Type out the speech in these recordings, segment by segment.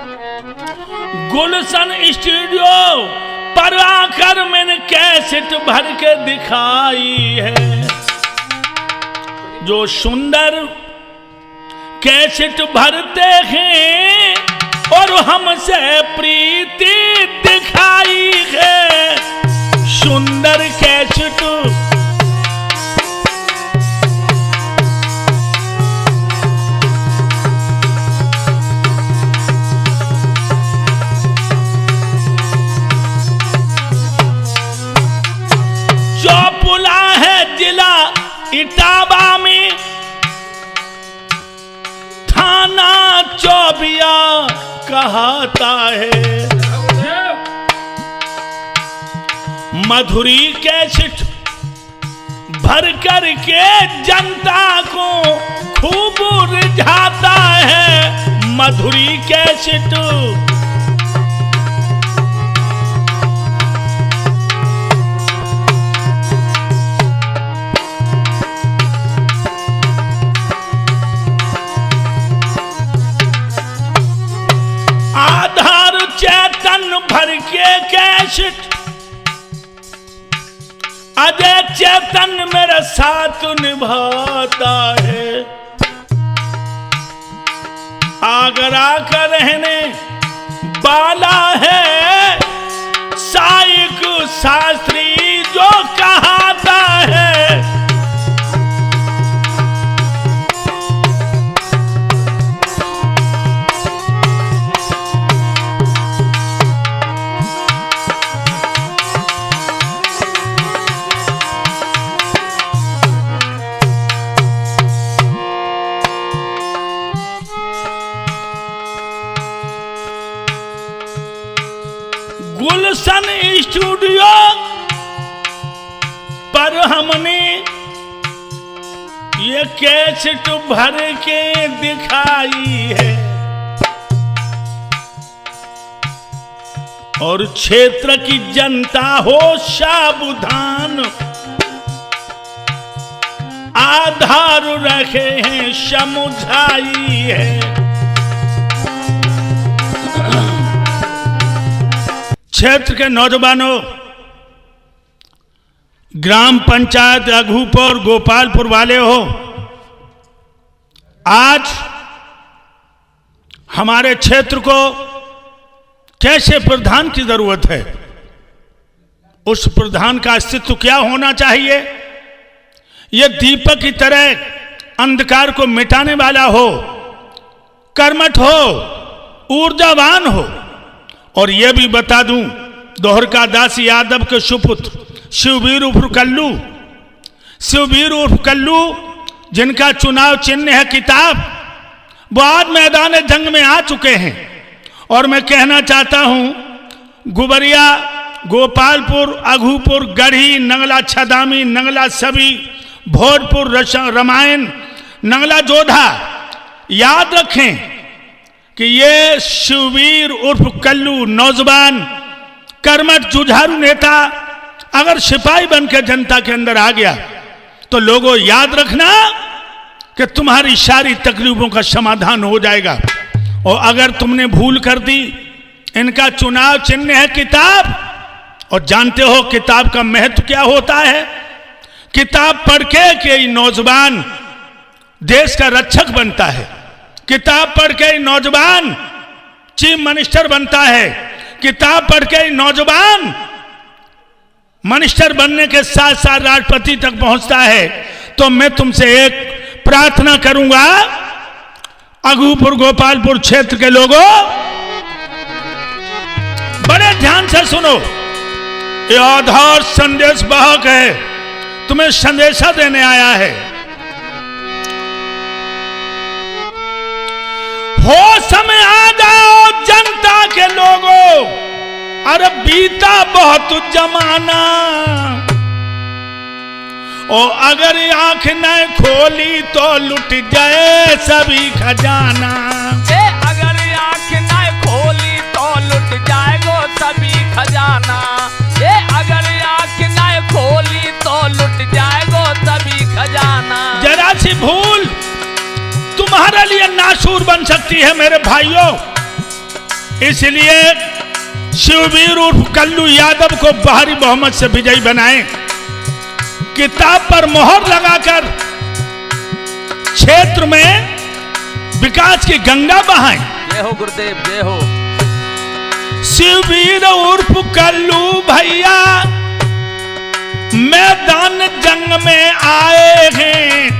गुलशन studio पर आकर मैंने कैसेट भर के दिखाई है। जो सुंदर कैसेट भरते हैं और हमसे प्रीति दिखाई है। सुंदर कैसेट चौपुला है जिला इटावा में, थाना चौबिया कहता है। मधुरी कैसेट भर कर के जनता को खूब रिझाता है। मधुरी कैसेट आधार चेतन भर के कैसेट अजय चेतन मेरा साथ निभाता है। आगरा का रहने वाला है साइक शास्त्री जो कहता है। गुलशन स्टूडियो पर हमने ये कैसेट भर के दिखाई है। और क्षेत्र की जनता हो सावधान, आधार रखे हैं समझाई है। क्षेत्र के नौजवानों, ग्राम पंचायत रघुपुर गोपालपुर वाले हो, आज हमारे क्षेत्र को कैसे प्रधान की जरूरत है, उस प्रधान का अस्तित्व क्या होना चाहिए। यह दीपक की तरह अंधकार को मिटाने वाला हो, कर्मठ हो, ऊर्जावान हो। और यह भी बता दूं, दोहरका दास यादव के सुपुत्र शिववीर उर्फ कल्लू, शिववीर उर्फ कल्लू जिनका चुनाव चिन्ह है किताब, वो आज मैदान जंग में आ चुके हैं। और मैं कहना चाहता हूं, गुबरिया, गोपालपुर, अघूपुर, गढ़ी, नंगला छदामी, नंगला सभी, भोजपुर, रामायण, नंगला जोधा, याद रखें कि ये शिववीर उर्फ कल्लू नौजवान कर्मठ जुझारू नेता अगर सिपाही बनकर जनता के अंदर आ गया तो लोगों याद रखना कि तुम्हारी सारी तकलीफों का समाधान हो जाएगा। और अगर तुमने भूल कर दी, इनका चुनाव चिन्ह है किताब, और जानते हो किताब का महत्व क्या होता है। किताब पढ़ के नौजवान देश का रक्षक बनता है। किताब पढ़ के नौजवान चीफ मिनिस्टर बनता है। किताब पढ़ के नौजवान मिनिस्टर बनने के साथ साथ राष्ट्रपति तक पहुंचता है। तो मैं तुमसे एक प्रार्थना करूंगा, अघूपुर गोपालपुर क्षेत्र के लोगों, बड़े ध्यान से सुनो। ये आधार संदेश वाहक है, तुम्हें संदेशा देने आया है। हो समय आ जाओ जनता के लोगों, अरे बीता बहुत जमाना। और अगर आंख न खोली तो लुट जाए सभी खजाना। अगर आंख न खोली तो लुट जाएगो सभी खजाना। अगर आंख न खोली तो लुट जाएगो सभी खजाना। जरा सी भूल तुम्हारे लिए नासूर बन सकती है मेरे भाइयों। इसलिए शिववीर उर्फ कल्लू यादव को बाहरी बहुमत से विजयी बनाएं, किताब पर मोहर लगाकर क्षेत्र में विकास की गंगा बहाएं। जय हो गुरुदेव, जय हो। शिववीर उर्फ कल्लू भैया मैदान जंग में आए हैं।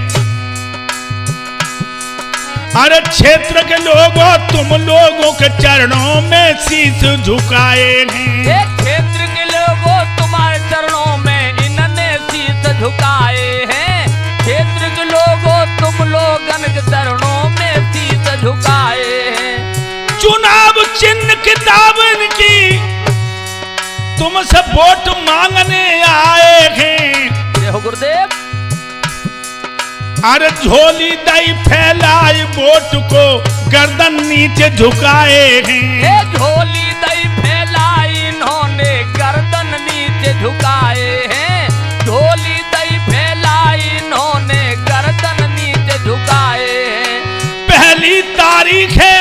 अरे क्षेत्र के लोगों, तुम लोगों के चरणों में शीश झुकाए हैं। क्षेत्र के लोगों, तुम्हारे चरणों में इन्होंने शीश झुकाए हैं। क्षेत्र के लोगों, तुम लोगन के चरणों में शीश झुकाए हैं। चुनाव चिन्ह किताब इनकी तुमसे वोट मांगने आए हैं। जय हो गुरुदेव। अरे झोली दई फैलाई वोट को गर्दन नीचे झुकाए हैं। झोली दई फैलाई इन्होंने गर्दन नीचे झुकाए हैं। झोली दई फैलाई इन्होंने गर्दन नीचे झुकाए हैं। पहली तारीख है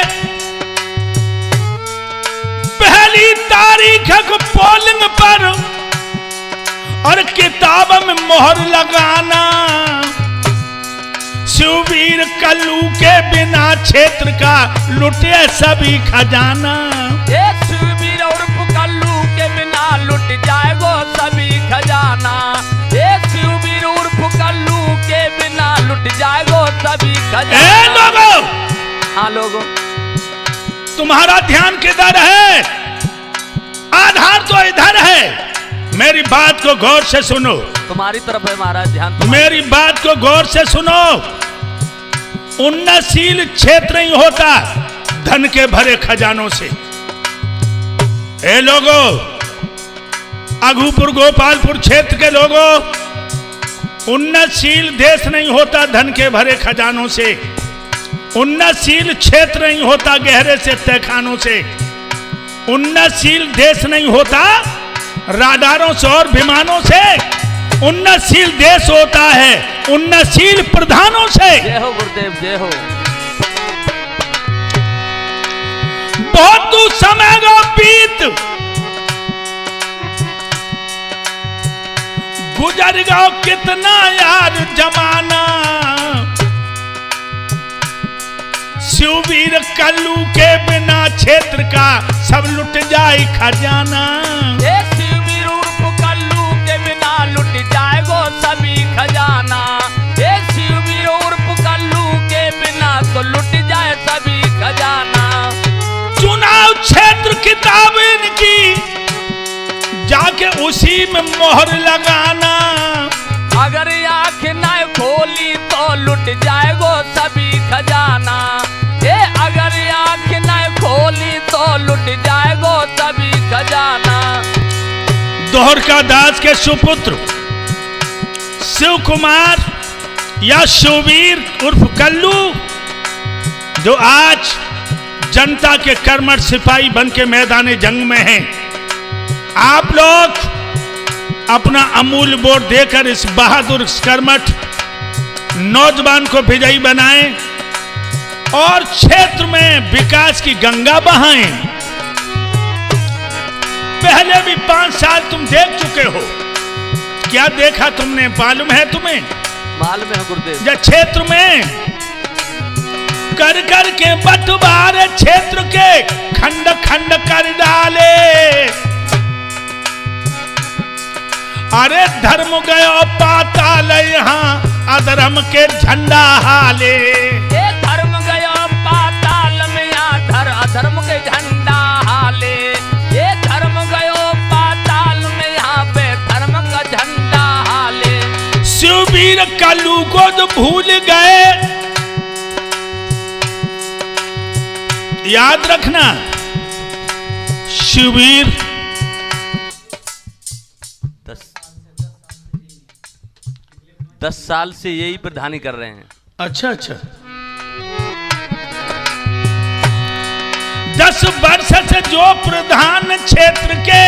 पोलिंग पर और किताब में मोहर लगाना। शिववीर कल्लू के बिना क्षेत्र का लुटे सभी खजाना। शिववीर उर्फ कल्लू के बिना लुट जाएगो सभी खजाना। शिववीर उर्फ कल्लू के बिना लुट जाएगो सभी खजाना। लोगों, हाँ लोगों, तुम्हारा ध्यान किधर है? आधार तो इधर है। मेरी बात को गौर से सुनो। तुम्हारी तरफ है महाराज, ध्यान। मेरी बात को गौर से सुनो। उन्नतशील क्षेत्र नहीं होता धन के भरे खजानों से। ए लोगों, अघूपुर गोपालपुर क्षेत्र के लोगों, उन्नतशील देश नहीं होता धन के भरे खजानों से। उन्नतशील क्षेत्र नहीं होता गहरे से तहखानों से। उन्नतशील देश नहीं होता राडारों से और विमानों से। उन्नतशील देश होता है उन्नतशील प्रधानों से। जय हो गुरुदेव, जय हो। बहुत दूर समय गो बीत गुजर गो कितना यार जमाना। शिववीर कल्लू के बिना क्षेत्र का सब लुट जाए खजाना। शिववीर उर्फ कल्लू के बिना लुट जाएगो सभी खजाना। शिववीर उर्फ कल्लू के बिना तो लुट जाए सभी खजाना। चुनाव क्षेत्र किताब इनकी जाके उसी में मोहर लगाना। अगर आँख न खोली तो लुट जाएगो सभी खजाना। अगर आँख न खोली तो लुट जाएगो सभी खजाना। दोहरका दास के सुपुत्र शिव कुमार या शिववीर उर्फ कल्लू, जो आज जनता के कर्मठ सिपाही बन के मैदान जंग में हैं, आप लोग अपना अमूल्य वोट देकर इस बहादुर कर्मठ नौजवान को विजयी बनाएं और क्षेत्र में विकास की गंगा बहाएं। पहले भी 5 साल तुम देख चुके हो। क्या देखा तुमने, मालूम है तुम्हें? मालूम है गुरुदेव। जब क्षेत्र में कर कर के बंटवारे क्षेत्र के खंड खंड कर डाले। अरे धर्म गयो पाताल यहाँ अधर्म के झंडा हाले। धर्म गयो पाताल में यहाँ अधर्म के झंडा हाले। ये धर्म गयो पाताल में यहाँ पे धर्म का झंडा हाले। शिववीर कल्लू को जो भूल गए, याद रखना शिववीर 10 साल से यही प्रधानी कर रहे हैं। अच्छा अच्छा। 10 वर्ष से जो प्रधान क्षेत्र के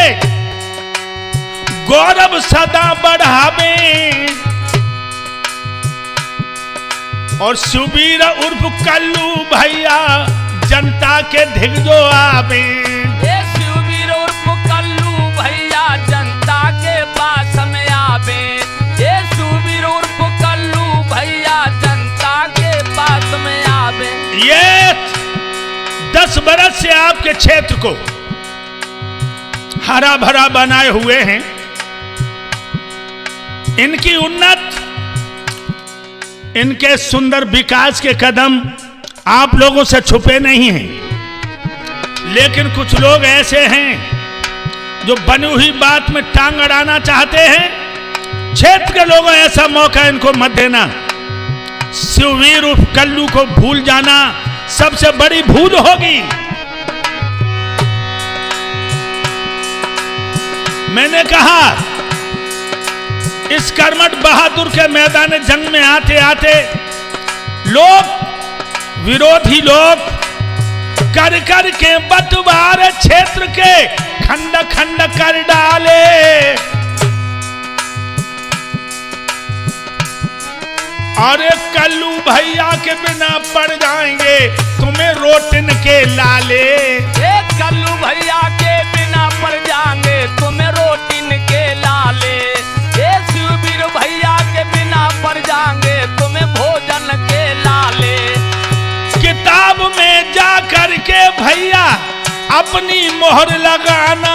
गौरव सदा बढ़ावे और शिववीर उर्फ कल्लू भैया जनता के ढिगजो आवे। ये शिववीर उर्फ कल्लू भैया जनता के पास में आवे। ये शिववीर उर्फ कल्लू भैया जनता के पास में आवे। ये 10 बरस से आपके क्षेत्र को हरा भरा बनाए हुए हैं। इनकी उन्नत, इनके सुंदर विकास के कदम आप लोगों से छुपे नहीं हैं। लेकिन कुछ लोग ऐसे हैं जो बनी हुई बात में टांग अड़ाना चाहते हैं। क्षेत्र के लोगों ऐसा मौका इनको मत देना। शिववीर उर्फ कल्लू को भूल जाना सबसे बड़ी भूल होगी। मैंने कहा इस कर्मठ बहादुर के मैदान जंग में आते आते लोग, विरोधी लोग कर कर के बंटवारे क्षेत्र के खंड खंड कर डाले। अरे कल्लू भैया के बिना पड़ जाएंगे तुम्हें रोटिन के लाले। कल्लू भैया के बिना पड़ जाएंगे तुम्हें रोटिन के लाले। शिववीर भैया के बिना पड़ जाएंगे तुम्हें भोजन के लाले। किताब में जा करके भैया अपनी मोहर लगाना,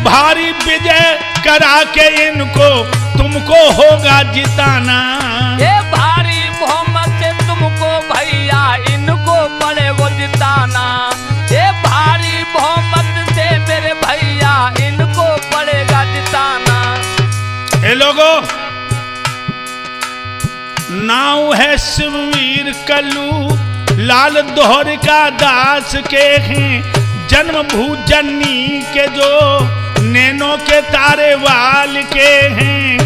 भारी विजय करा के इनको तुमको होगा जिताना। ये भारी बहुमत से तुमको भैया इनको पड़ेगा जिताना। ये भारी बहुमत से मेरे भैया इनको पड़ेगा जिताना। ए लोगों, नाव है शिववीर कल्लू लाल दोहर का दास के हैं। जन्म भूजनी के जो नैनों के तारे वाल के हैं।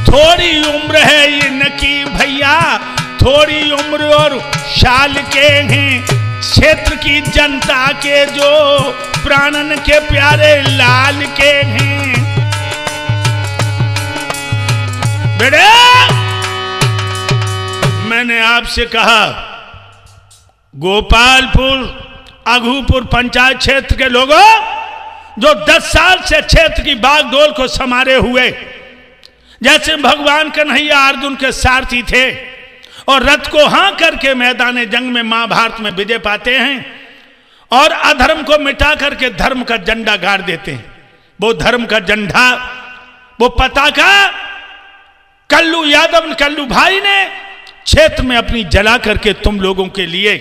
थोड़ी उम्र है इनकी भैया, थोड़ी उम्र और शाल के हैं। क्षेत्र की जनता के जो प्राणन के प्यारे लाल के हैं। बेटे, मैंने आपसे कहा गोपालपुर अघूपुर पंचायत क्षेत्र के लोगों जो 10 साल से क्षेत्र की बागडोर को संभाले हुए, जैसे भगवान कन्हैया अर्जुन के सारथी थे और रथ को हां करके मैदान जंग में महाभारत में विजय पाते हैं और अधर्म को मिटा करके धर्म का झंडा गाड़ देते हैं। वो धर्म का झंडा, वो पताका कल्लू यादव, कल्लू भाई ने क्षेत्र में अपनी जला करके तुम लोगों के लिए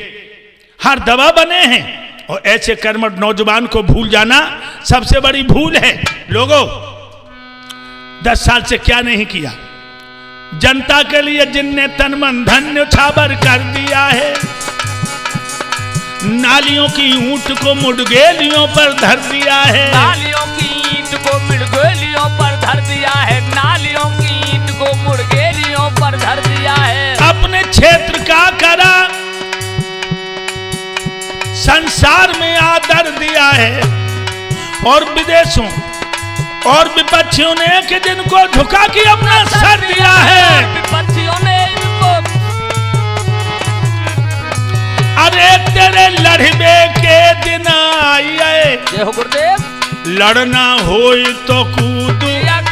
हर दवा बने हैं। और ऐसे कर्मठ नौजवान को भूल जाना सबसे बड़ी भूल है। लोगों, 10 साल से क्या नहीं किया जनता के लिए, जिनने तन मन धन न्यौछावर कर दिया है। नालियों की ऊंट को मुडगेलियों पर धर दिया है। नालियों की ईंट को मुडगेलियों पर धर दिया है। नालियों की ईंट को मुडगेलियों पर धर दिया है। अपने क्षेत्र का करा संसार में आदर दिया है और विदेशों और विपक्षियों ने एक दिन को झुका के अपना सर दिया है। विपक्षियों ने इनको, अरे तेरे लड़बे के दिन आए, जय हो गुरुदेव। लड़ना होई तो कूद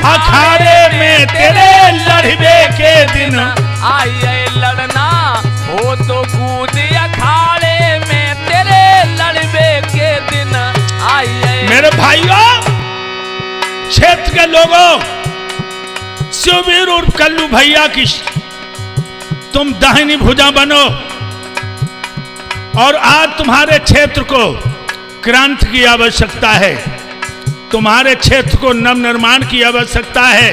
अखाड़े में, तेरे लड़बे के दिन आए। लड़ना हो तो कूद अखाड़े में, तेरे लड़बे के दिन आए। मेरे भाइयों, क्षेत्र के लोगों, शिववीर उर्फ कल्लू भैया की तुम दाहिनी भुजा बनो और आज तुम्हारे क्षेत्र को क्रांति की आवश्यकता है। तुम्हारे क्षेत्र को नव निर्माण की आवश्यकता है।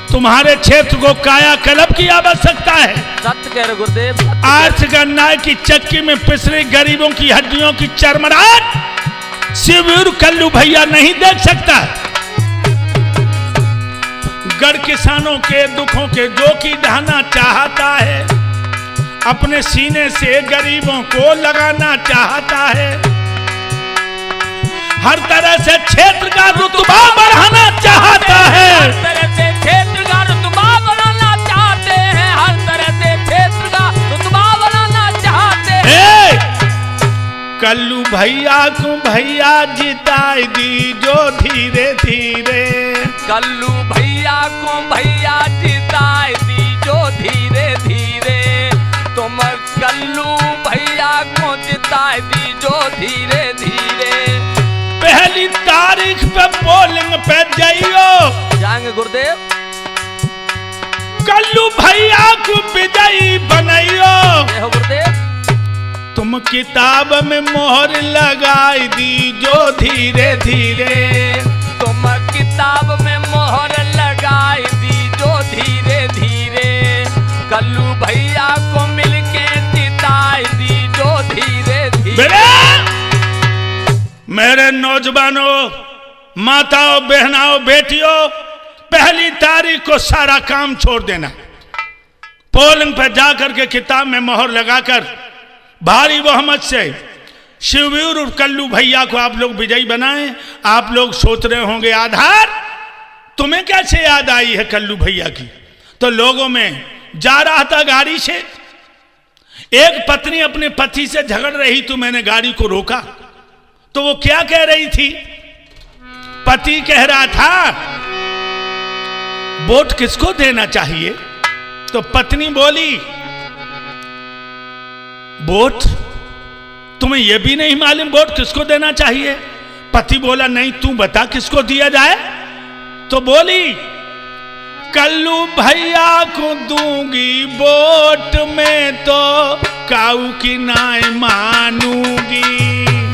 तुम्हारे क्षेत्र को कायाकल्प की आवश्यकता है। सत्य कह रहे गुरुदेव। आर्थिक अन्याय की चक्की में पिसरे गरीबों की हड्डियों की चरमराहट शिववीर कल्लू भैया नहीं देख सकता। गढ़ किसानों के दुखों के जो की ढाना चाहता है, अपने सीने से गरीबों को लगाना चाहता है। हर तरह से क्षेत्र का रुतबा बढ़ाना चाहता है। हर तरह से क्षेत्र का रुतबा बढ़ाना चाहता कल्लू भैया को भैया जिताई दीजो धीरे धीरे। कल्लू भैया को भैया जिताई दीजो धीरे धीरे। तुम कल्लू भैया को जिताई दीजो धीरे धीरे। पहली तारीख पे पोलिंग पे जाइयो, जाएंगे गुरुदेव। कल्लू भैया को विजयी बनाइयो। जय हो गुरुदेव। तुम किताब में मोहर लगाई दीजो धीरे धीरे। तुम किताब में मोहर लगाई दीजो धीरे धीरे। कल्लू भैया को मिलके जिताई दीजो धीरे धीरे। मेरे नौजवानों, माताओं, बहनाओं, बेटियों, पहली तारीख को सारा काम छोड़ देना। पोलिंग पर जाकर के किताब में मोहर लगाकर भारी बहुमत से शिववीर और कल्लू भैया को आप लोग विजयी बनाएं। आप लोग सोच रहे होंगे आधार तुम्हें कैसे याद आई है कल्लू भैया की? तो लोगों में जा रहा था गाड़ी से, एक पत्नी अपने पति से झगड़ रही तो मैंने गाड़ी को रोका। तो वो क्या कह रही थी? पति कह रहा था वोट किसको देना चाहिए? तो पत्नी बोली वोट तुम्हें यह भी नहीं मालूम वोट किसको देना चाहिए? पति बोला नहीं, तू बता किसको दिया जाए? तो बोली कल्लू भैया को दूंगी वोट, में तो काऊ की नाय मानूंगी।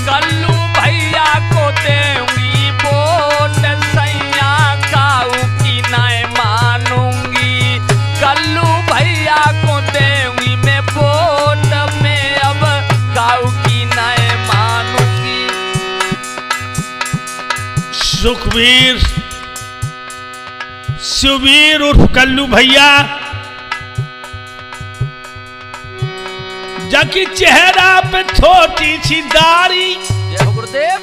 कल्लू भैया को दूंगी वोट, सैया काऊ की नाय मानूंगी। कल्लू भैया को दूंगी मैं वोट, में अब काऊ की नाय मानूंगी। सुखवीर, शिववीर उर्फ कल्लू भैया जाकी चेहरा पे छोटी सी दाढ़ी, जय हो गुरुदेव।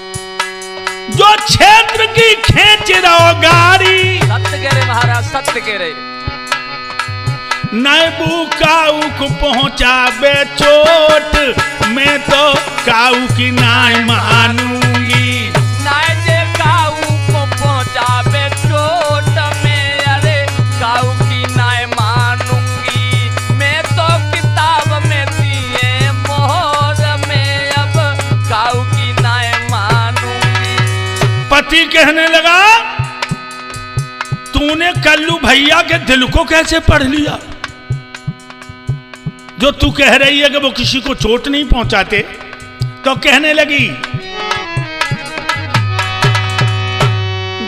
जो क्षेत्र की खींच रहो गाड़ी। सत्य कह रहे महाराज, सत्य कह रहे। नैबू काऊ को पहुंचा बे चोट, मैं तो काऊ की नाय मानूंगी। नाय जे काऊ को पहुंचा बे चोट, में अरे काऊ की नाय मानूंगी। मैं तो किताब में दिए मोहर, में अब काऊ की नाय मानूंगी। पति कहने लगा तूने कल्लू भैया के दिल को कैसे पढ़ लिया? जो तू कह रही है कि वो किसी को चोट नहीं पहुंचाते। तो कहने लगी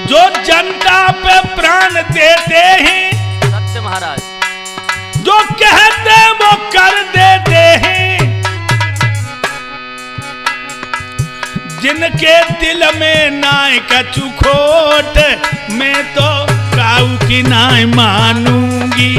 जो जनता पे प्राण देते हैं, सत्य महाराज, जो कहते वो कर देते हैं, जिनके दिल में नाय का चुखोट, मैं तो काऊ की नाय मानूंगी।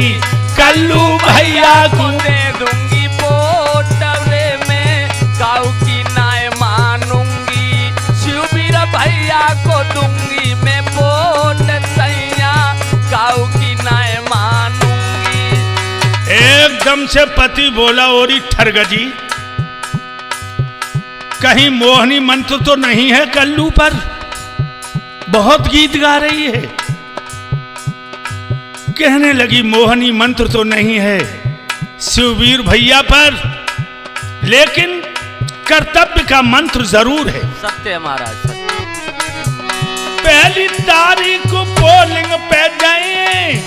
कल्लू भैया को दे दूंगी वोट, रे मैं काऊ की नाय मानूंगी। शिववीर भैया को दूंगी मैं वोट, सैया काऊ की नाय मानूंगी। एकदम से पति बोला ओरी ठरगजी, कहीं मोहनी मंत्र तो नहीं है कल्लू पर? बहुत गीत गा रही है। कहने लगी मोहनी मंत्र तो नहीं है शिववीर भैया पर, लेकिन कर्तव्य का मंत्र जरूर है। सत्य महाराज, सत्य। पहली तारीख को पोलिंग पे गए,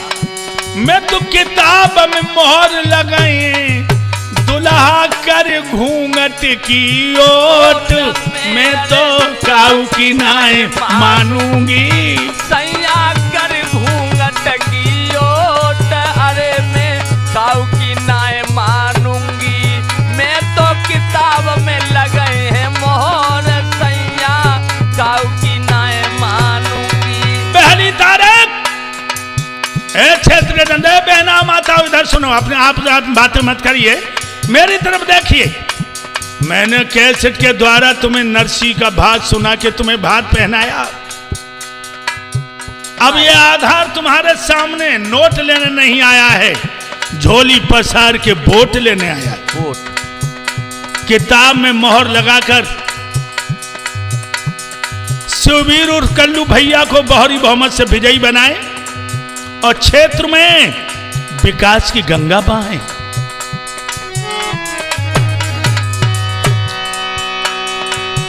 मैं तो किताब में मोहर लगाए। दुल्हा कर घूंघट की ओट, मैं तो काऊ की नाय मानूंगी। सैया कर घूंघट की ओट, अरे मैं काऊ की नाय मानूंगी। मैं तो किताब में लगे हैं मोहर, सैया काऊ की नाय मानूंगी। पहली तारीख क्षेत्र के धंधे बहना माता इधर सुनो, अपने आप बातें मत करिए, मेरी तरफ देखिए। मैंने कैसेट के द्वारा तुम्हें नरसी का भात सुना के तुम्हें भात पहनाया। अब ये आधार तुम्हारे सामने नोट लेने नहीं आया है, झोली पसार के वोट लेने आया है। वोट किताब में मोहर लगाकर शिववीर और कल्लू भैया को भारी बहुमत से विजयी बनाए और क्षेत्र में विकास की गंगा बहाए।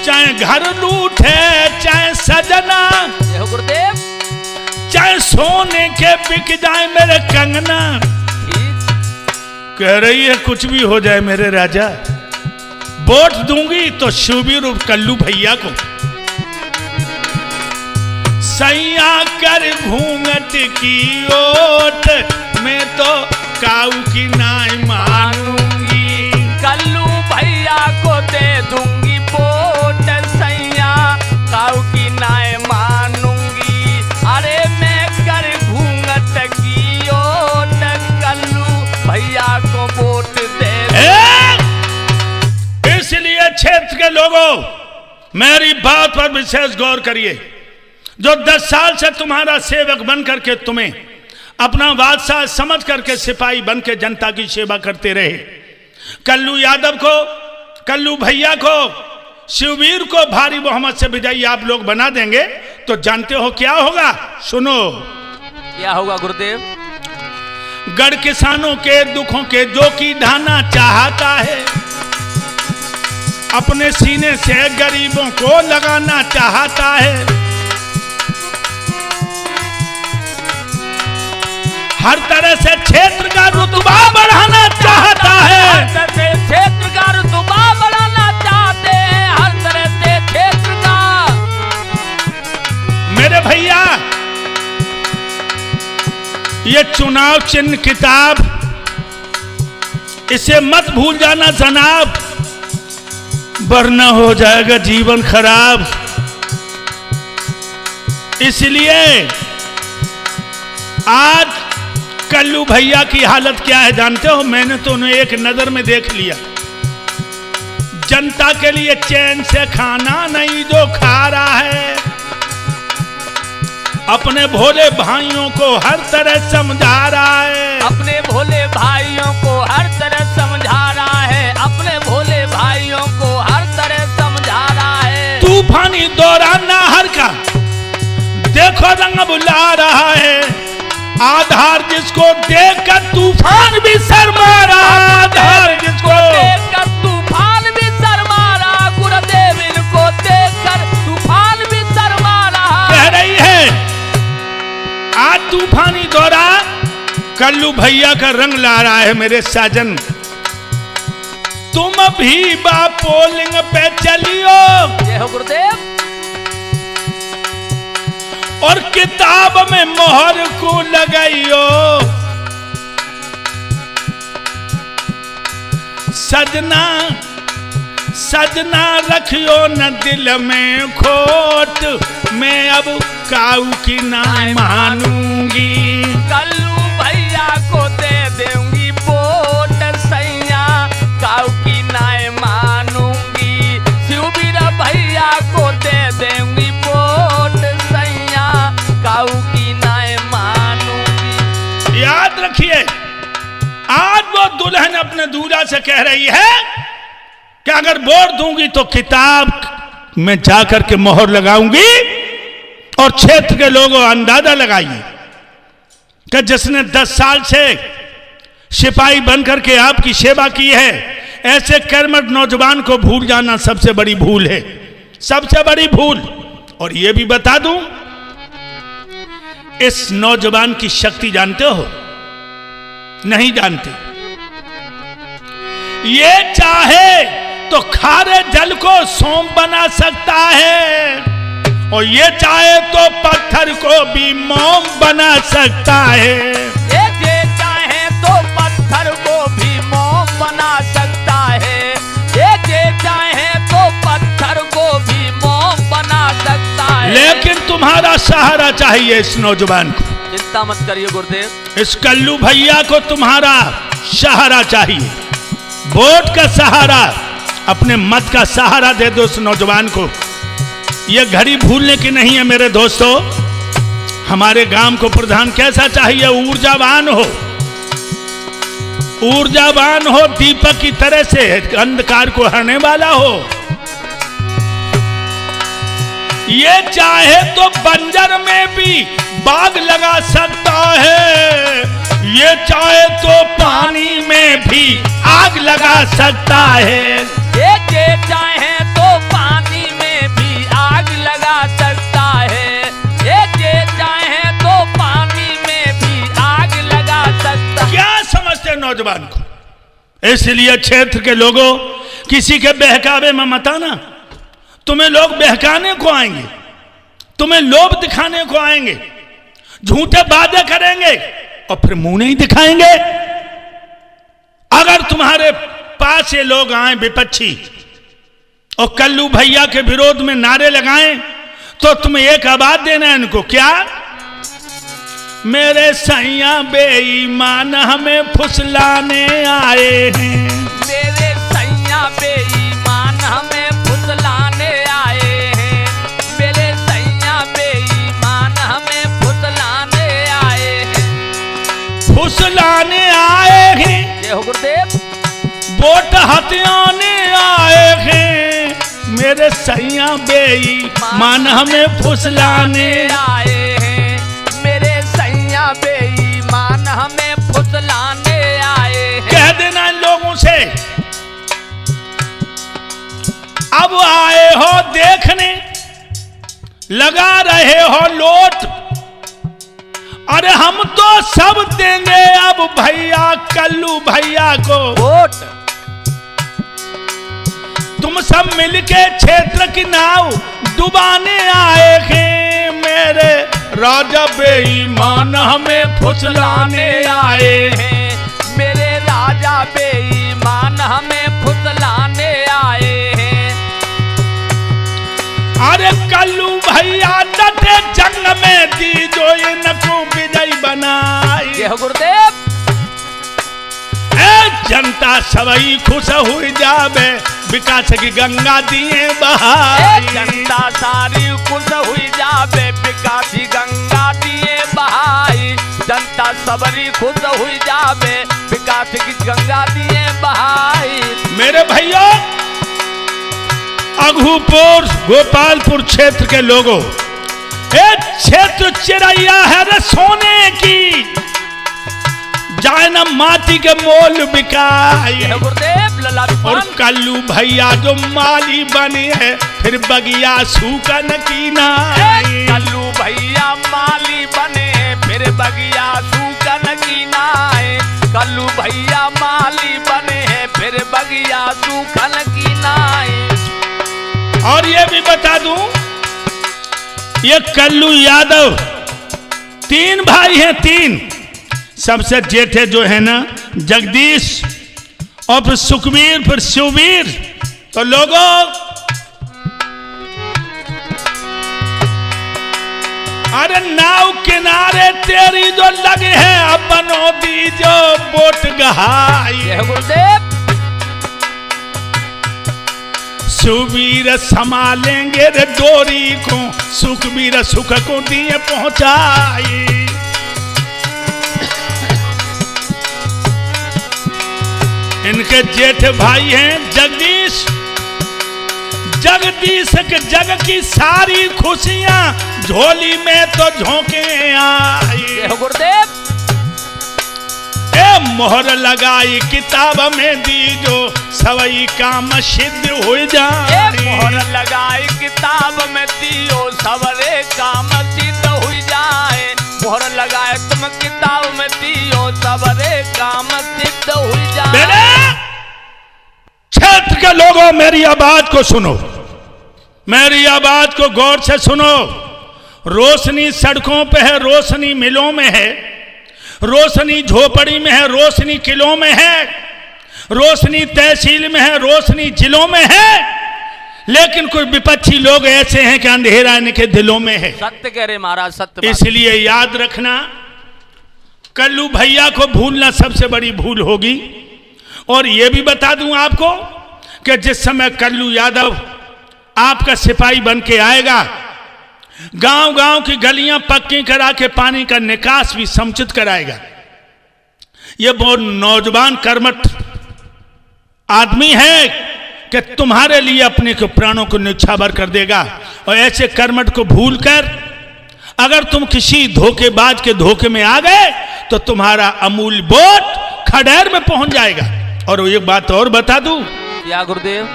चाहे घर लूटे, चाहे सजना, जय हो गुरुदेव। चाहे सोने के बिक जाए मेरे कंगना, कह रही है कुछ भी हो जाए मेरे राजा, वोट दूंगी तो शिववीर और कल्लू भैया को। सैया कर घूंघट की ओट मैं तो काऊ की नाय मानूंगी। कल्लू भैया को दे दूंगी वोट, सैया काऊ की नाय मानूंगी। अरे मैं कर घूंघट की ओट, कल्लू भैया को वोट दे। इसलिए क्षेत्र के लोगों मेरी बात पर विशेष गौर करिए। जो 10 साल से तुम्हारा सेवक बन करके तुम्हें अपना बादशाह समझ करके सिपाही बन के जनता की सेवा करते रहे, कल्लू यादव को, कल्लू भैया को, शिववीर को भारी बहुमत से विजयी आप लोग बना देंगे तो जानते हो क्या होगा? सुनो क्या होगा गुरुदेव? गढ़ किसानों के दुखों के जो की ढाना चाहता है, अपने सीने से गरीबों को लगाना चाहता है। हर तरह से क्षेत्र का रुतबा बढ़ाना चाहता है। हर तरह से क्षेत्र का रुतबा बढ़ाना चाहते हैं, हर तरह से क्षेत्र का। मेरे भैया ये चुनाव चिन्ह किताब, इसे मत भूल जाना जनाब, वरना हो जाएगा जीवन खराब। इसलिए आज कल्लू भैया की हालत क्या है जानते हो? मैंने तो उन्हें एक नजर में देख लिया। जनता के लिए चैन से खाना नहीं जो खा रहा है, अपने भोले भाइयों को हर तरह समझा रहा है। अपने भोले भाइयों को हर तरह समझा रहा है, अपने भोले भाइयों को हर तरह समझा रहा है। तूफानी दौरान नाहर का देखो रंग बुला रहा है, आधार जिसको देखकर तूफान भी शर्मा रहा, आधार जिसको देखकर तूफान भी शर्मा रहा, गुरुदेव इनको देखकर तूफान भी शर्मा रहा। कह रही है आज तूफानी दौरा कल्लू भैया का रंग ला रहा है। मेरे साजन तुम भी बा पोलिंग पे चलियो, जय हो गुरुदेव। और किताब में मोहर को लगाइयो, सजना सजना रखियो न दिल में खोट, मैं अब काऊ की ना मानूंगी। कल्लू भैया को दे दूंगी वोट, सैया काऊ की नाय मानूंगी। शिववीर भैया को दे दूंगी वोट, सैया काऊ की नाय मानूंगी। याद रखिए आज वो दुल्हन अपने दूल्हा से कह रही है कि अगर वोट दूंगी तो किताब में जाकर के मोहर लगाऊंगी। और क्षेत्र के लोगों अंदाजा लगाइए कि जिसने 10 साल से सिपाही बनकर के आपकी सेवा की है, ऐसे कर्मठ नौजवान को भूल जाना सबसे बड़ी भूल है, सबसे बड़ी भूल। और यह भी बता दूं, इस नौजवान की शक्ति जानते हो? नहीं जानते। ये चाहे तो खारे जल को सोम बना सकता है, और ये चाहे तो पत्थर को भी मोम बना सकता है। ये चाहे तो पत्थर को भी मोम बना सकता है, ये चाहे तो पत्थर को भी मोम बना सकता है। लेकिन तुम्हारा सहारा चाहिए इस नौजवान को। चिंता मत करिए गुरुदेव, इस कल्लू भैया को तुम्हारा सहारा चाहिए, वोट का सहारा, अपने मत का सहारा दे दो उस नौजवान को। यह घड़ी भूलने की नहीं है मेरे दोस्तों। हमारे गांव को प्रधान कैसा चाहिए? ऊर्जावान हो, ऊर्जावान हो, दीपक की तरह से अंधकार को हरने वाला हो। ये चाहे तो बंजर में भी बाग लगा सकता है, ये चाहे तो पानी में भी आग लगा सकता है। ये चाहे तो पानी में भी आग लगा सकता है, ये चाहे तो पानी में भी आग लगा सकता है। क्या समझते नौजवान को? इसलिए क्षेत्र के लोगों, किसी के बहकावे में मत आना। तुम्हें लोग बहकाने को आएंगे, तुम्हें लोभ दिखाने को आएंगे, झूठे वादे करेंगे और फिर मुंह नहीं दिखाएंगे। अगर तुम्हारे पास ये लोग आए विपक्षी और कल्लू भैया के विरोध में नारे लगाएं, तो तुम्हें एक आवाज देना है इनको, क्या? मेरे सैया बेईमान हमें फुसलाने आए हैं, मेरे सैया बेईमान हमें फुसलाने आए हैं, मेरे सैया बेईमान हमें फुसलाने आए हैं, फुसलाने आए हैं, जय हो गुरुदेव। वोट हथियाने आए हैं, मेरे सैया बेईमान हमें फुसलाने आए हैं, मेरे सैया बेईमान हमें फुसलाने आए हैं। कह देना इन लोगों से, अब आए हो देखने, लगा रहे हो लोट, अरे हम तो सब देंगे अब भैया कल्लू भैया को वोट। तुम सब मिलके क्षेत्र की नाव डुबाने आए हैं, मेरे राजा बेईमान हमें फुसलाने आए हैं, मेरे राजा बेईमान हमें फुसलाने आए हैं। अरे कल्लू भैया डटे जंग में दी जो इनको विजयी बनाई। जय हो गुरुदेव। जनता सबई खुश हुई जावे, विकास की गंगा दिए बहाई। जनता सारी खुश हुई जावे, विकास की गंगा दिए बहाई। जनता सबरी खुश हुई जावे, विकास की गंगा दिए बहाई। मेरे भैया अघूपुर गोपालपुर क्षेत्र के लोगों, एक क्षेत्र चिड़ैया है रे सोने की, जाए न माटी के मोल बिकाई। गुरुदेव लला और कल्लू भैया जो माली बने हैं, फिर बगिया सूखन की नाई। कल्लू भैया माली बने, फिर बगिया सूखन की नाई। कल्लू भैया माली बने हैं, फिर बगिया सूखन की नाई। और ये भी बता दूं, ये कल्लू यादव तीन भाई हैं, तीन। सबसे जेठे जो है ना जगदीश, और फिर सुखबीर, फिर शिवबीर। तो लोगों अरे नाव किनारे तेरी जो लगे है, अपनों दी जो बोट गहाई। गुरुदेव सुबीर संभालेंगे रे डोरी को, सुखबीर सुख को दिए पहुंचाई। इनके जेठ भाई हैं जगदीश। जगदीश के जग की सारी खुशियां झोली में तो झोंके आई। गुरुदेव ए मोहर लगाई किताब में दी जो सवई काम सिद्ध हो जाए। मोहर लगाई किताब में दियो सवरे काम सिद्ध हो जाए। मोहर लगाए तुम किताब में दियो सवरे काम सिद्ध हो जाए। क्षेत्र के लोगों मेरी आवाज को सुनो, मेरी आवाज को गौर से सुनो। रोशनी सड़कों पे है, रोशनी मिलों में है, रोशनी झोपड़ी में है, रोशनी किलों में है, रोशनी तहसील में है, रोशनी जिलों में है। लेकिन कुछ विपक्षी लोग ऐसे हैं कि अंधेरा इनके दिलों में है। सत्य कह रहे महाराज, सत्य। इसलिए याद रखना, कल्लू भैया को भूलना सबसे बड़ी भूल होगी। और यह भी बता दूं आपको कि जिस समय कल्लू यादव आपका सिपाही बन के आएगा, गांव गांव की गलियां पक्की करा के पानी का निकास भी समुचित कराएगा। यह बहुत नौजवान कर्मठ आदमी है, कि तुम्हारे लिए अपने के प्राणों को न्यौछावर कर देगा। और ऐसे कर्मठ को भूलकर अगर तुम किसी धोखेबाज के धोखे में आ गए तो तुम्हारा अमूल्य वोट खडेर में पहुंच जाएगा। और एक बात और बता दूं, क्या गुरुदेव?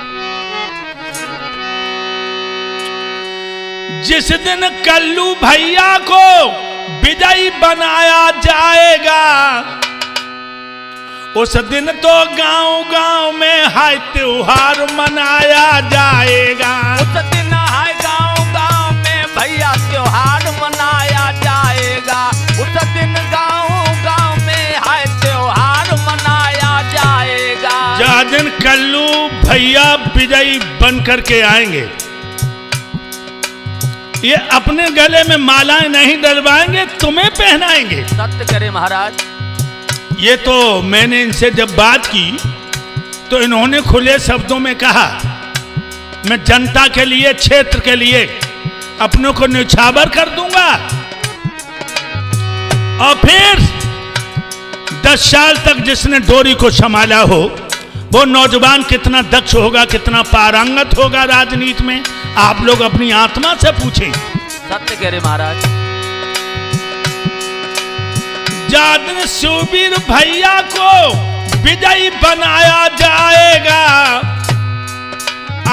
जिस दिन कल्लू भैया को विजयी बनाया जाएगा उस दिन तो गांव गांव में हाय त्योहार मनाया जाएगा। उस दिन हाय गांव गांव में भैया त्योहार मनाया जाएगा। उस दिन गांव गांव में हाय त्योहार मनाया जाएगा। जा दिन कल्लू भैया विजयी बन करके आएंगे, ये अपने गले में मालाएं नहीं डलवाएंगे, तुम्हें पहनाएंगे। सत्य करे महाराज। ये तो मैंने इनसे जब बात की तो इन्होंने खुले शब्दों में कहा मैं जनता के लिए, क्षेत्र के लिए अपनों को न्यौछावर कर दूंगा। और फिर 10 साल तक जिसने डोरी को संभाला हो वो नौजवान कितना दक्ष होगा, कितना पारंगत होगा राजनीति में, आप लोग अपनी आत्मा से पूछें। सत्य कह रहे महाराज। जादन शिववीर भैया को विजयी बनाया जाएगा।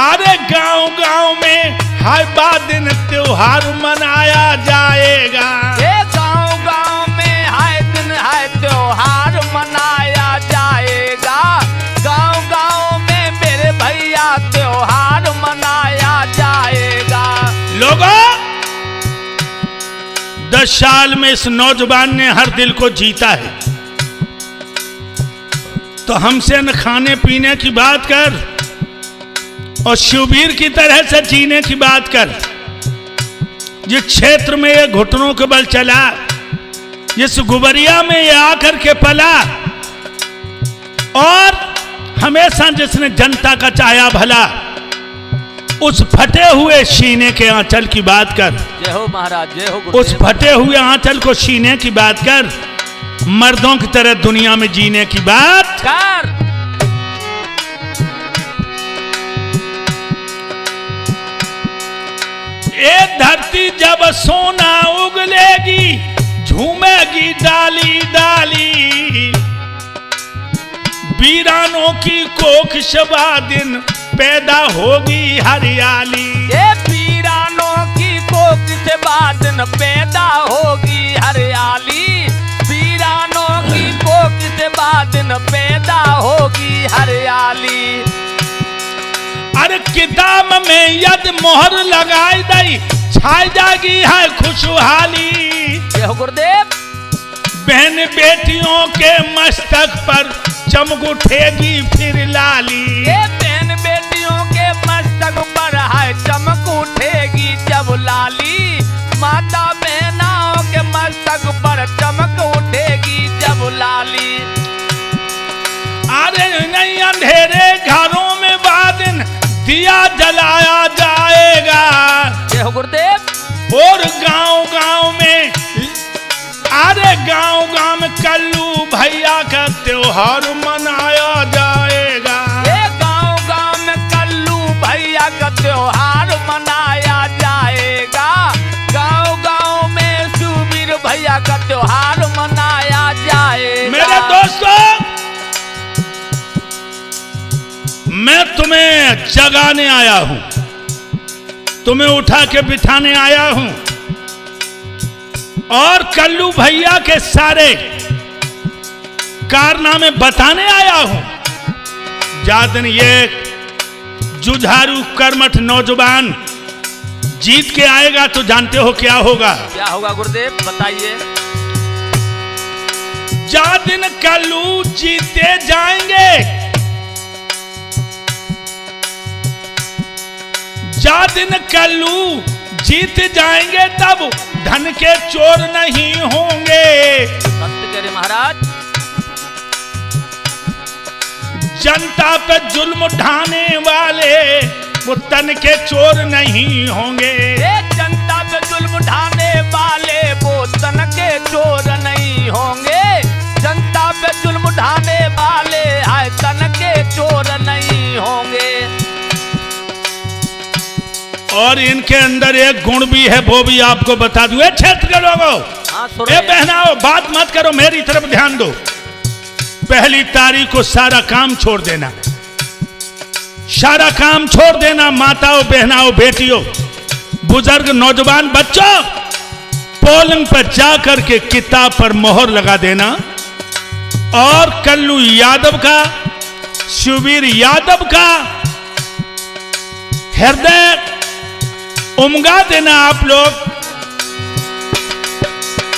अरे गांव गांव में हर दिन त्योहार मनाया जाएगा। ये गांव गांव में हर दिन है त्योहार मनाया जाएगा। गांव गांव में मेरे भैया त्योहार मनाया जाएगा। लोगों 10 साल में इस नौजवान ने हर दिल को जीता है, तो हमसे न खाने पीने की बात कर और शिववीर की तरह से जीने की बात कर। जिस क्षेत्र में ये घुटनों के बल चला, जिस गुबरिया में ये आकर के पला और हमेशा जिसने जनता का चाया भला, उस फटे हुए सीने के आंचल की बात कर। जय हो महाराज, जय हो। उस फटे हुए आंचल को सीने की बात कर, मर्दों की तरह दुनिया में जीने की बात कर। ये धरती जब सोना उगलेगी झूमेगी डाली डाली, वीरानों की कोख शबा दिन पैदा होगी हरियाली। ये वीरानों की कोख से बादन पैदा होगी हरियाली। वीरानों की कोख से बादन पैदा होगी हरियाली। अरे किताब में यदि मोहर लगाई दई छाई जाएगी है खुशहाली। जय हो गुरुदेव। बहन बेटियों के मस्तक पर चमक उठेगी फिर लाली। ये बहन बेटियों के मस्तक पर है चमक उठेगी जब लाली। माता बहनाओं के मस्तक पर चमक उठेगी जब लाली। अरे नहीं अंधेरे घरों में बादन दिया जलाया जाएगा। जय हो गुरुदेव। और गांव गांव में, अरे गांव गांव में कल्लू भैया का त्योहार मनाया जाएगा। ये गांव गांव में कल्लू भैया का त्योहार मनाया जाएगा। गांव गांव में शिववीर भैया का त्योहार मनाया जाएगा। मेरे दोस्तों, मैं तुम्हें जगाने आया हूं, तुम्हें उठा के बिठाने आया हूं और कल्लू भैया के सारे कारनामे बताने आया हूं। जादन ये जुझारू कर्मठ नौजवान जीत के आएगा तो जानते हो क्या होगा? क्या होगा गुरुदेव, बताइए। जादन कल्लू जीते जाएंगे, जादिन कल्लू जीत जाएंगे तब धन के चोर नहीं होंगे। सत्य करे महाराज। जनता पे जुल्म ढाने वाले वो तन के चोर नहीं होंगे। ये जनता पे जुल्म ढाने वाले वो तन के चोर नहीं होंगे। जनता पे जुल्म ढाने वाले हाय तन के चोर नहीं होंगे। और इनके अंदर एक गुण भी है, वो भी आपको बता दूं। क्षेत्र के लोगों, हाँ, सुन ए रहे हैं। बहनाओ, बात मत करो, मेरी तरफ ध्यान दो। पहली तारीख को सारा काम छोड़ देना, सारा काम छोड़ देना। माताओं, बहनाओं, बेटियों, बुजुर्ग, नौजवान, बच्चों, पोलिंग पर जाकर के किताब पर मोहर लगा देना और कल्लू यादव का, शिववीर यादव का हृदय उमगा देना आप लोग।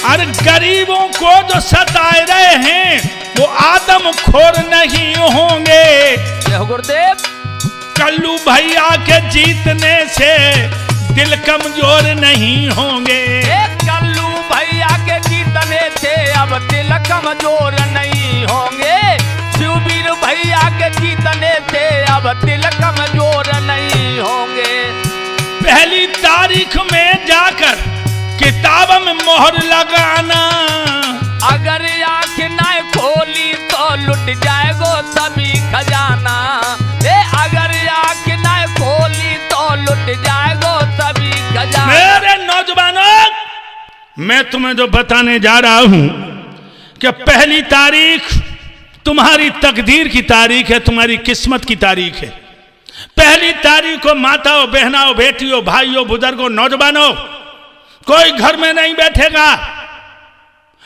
अरे गरीबों को जो सताए रहे हैं वो आदम खोर नहीं होंगे। जय हो गुरुदेव। कल्लू भैया के जीतने से दिल कमजोर नहीं होंगे। कल्लू भैया के जीतने से अब दिल कमजोर नहीं होंगे। शिववीर भैया के जीतने से अब दिल कमजोर नहीं होंगे। पहली तारीख में जाकर किताब में मोहर लगाना। अगर आँख ना खोली तो लुट जाएगो सभी खजाना। अगर आँख ना खोली तो लुट जाएगो सभी खजाना। मेरे नौजवानों, मैं तुम्हें जो बताने जा रहा हूं कि पहली तारीख तुम्हारी तकदीर की तारीख है, तुम्हारी किस्मत की तारीख है। पहली तारीख को माताओं, बहनाओं, बेटियों, भाइयों, बुजुर्गों, नौजवानों, कोई घर में नहीं बैठेगा।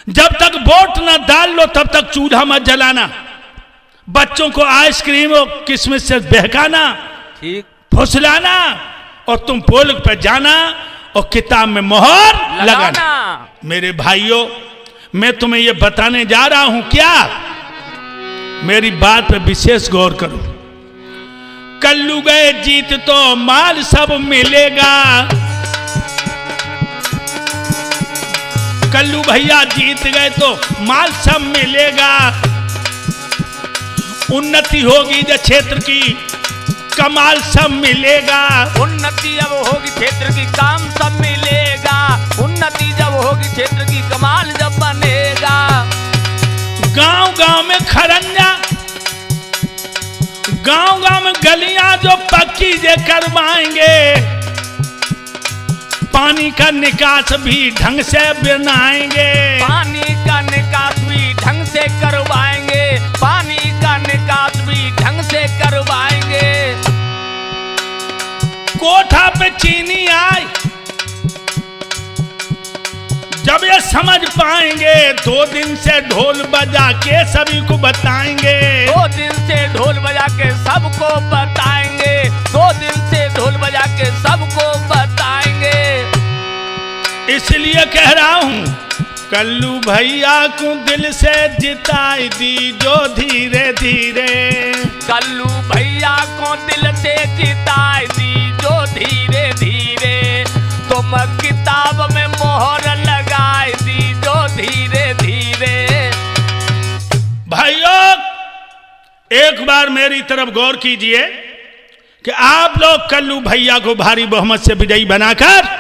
जब तक वोट न डाल लो तब तक चूल्हा मत जलाना। बच्चों को आइसक्रीम और किशमिश से बहकाना, ठीक, फुसलाना, और तुम पोलिंग पर जाना और किताब में मोहर लगाना। मेरे भाइयों, मैं तुम्हें यह बताने जा रहा हूं, क्या मेरी बात पे विशेष गौर करो। कल्लू गए जीत तो माल सब मिलेगा। कल्लू भैया जीत गए तो माल सब मिलेगा। उन्नति होगी जो क्षेत्र की, कमाल सब मिलेगा। उन्नति जब होगी क्षेत्र की, काम सब मिलेगा। उन्नति जब होगी क्षेत्र की, कमाल जब बनेगा। गांव गांव में खरंजा, गांव गांव में गलियां जो पक्की जे करवाएंगे। पानी का निकास भी ढंग से बनाएंगे। पानी का निकास भी ढंग से करवाएंगे। पानी का निकास भी ढंग से करवाएंगे। कोठा पे चीनी आई, जब ये समझ पाएंगे 2 दिन से ढोल बजा के सभी को बताएंगे। 2 दिन से ढोल बजा के सबको बताएंगे। 2 दिन से ढोल बजा के सबको बताएंगे। इसलिए कह रहा हूं, कल्लू भैया को दिल से जिताई दीजो धीरे धीरे। कल्लू भैया को दिल से जिताई दीजो धीरे धीरे। तुम किताब में मोहर लगाई दीजो धीरे धीरे। भाइयों, एक बार मेरी तरफ गौर कीजिए कि आप लोग कल्लू भैया को भारी बहुमत से विजयी बनाकर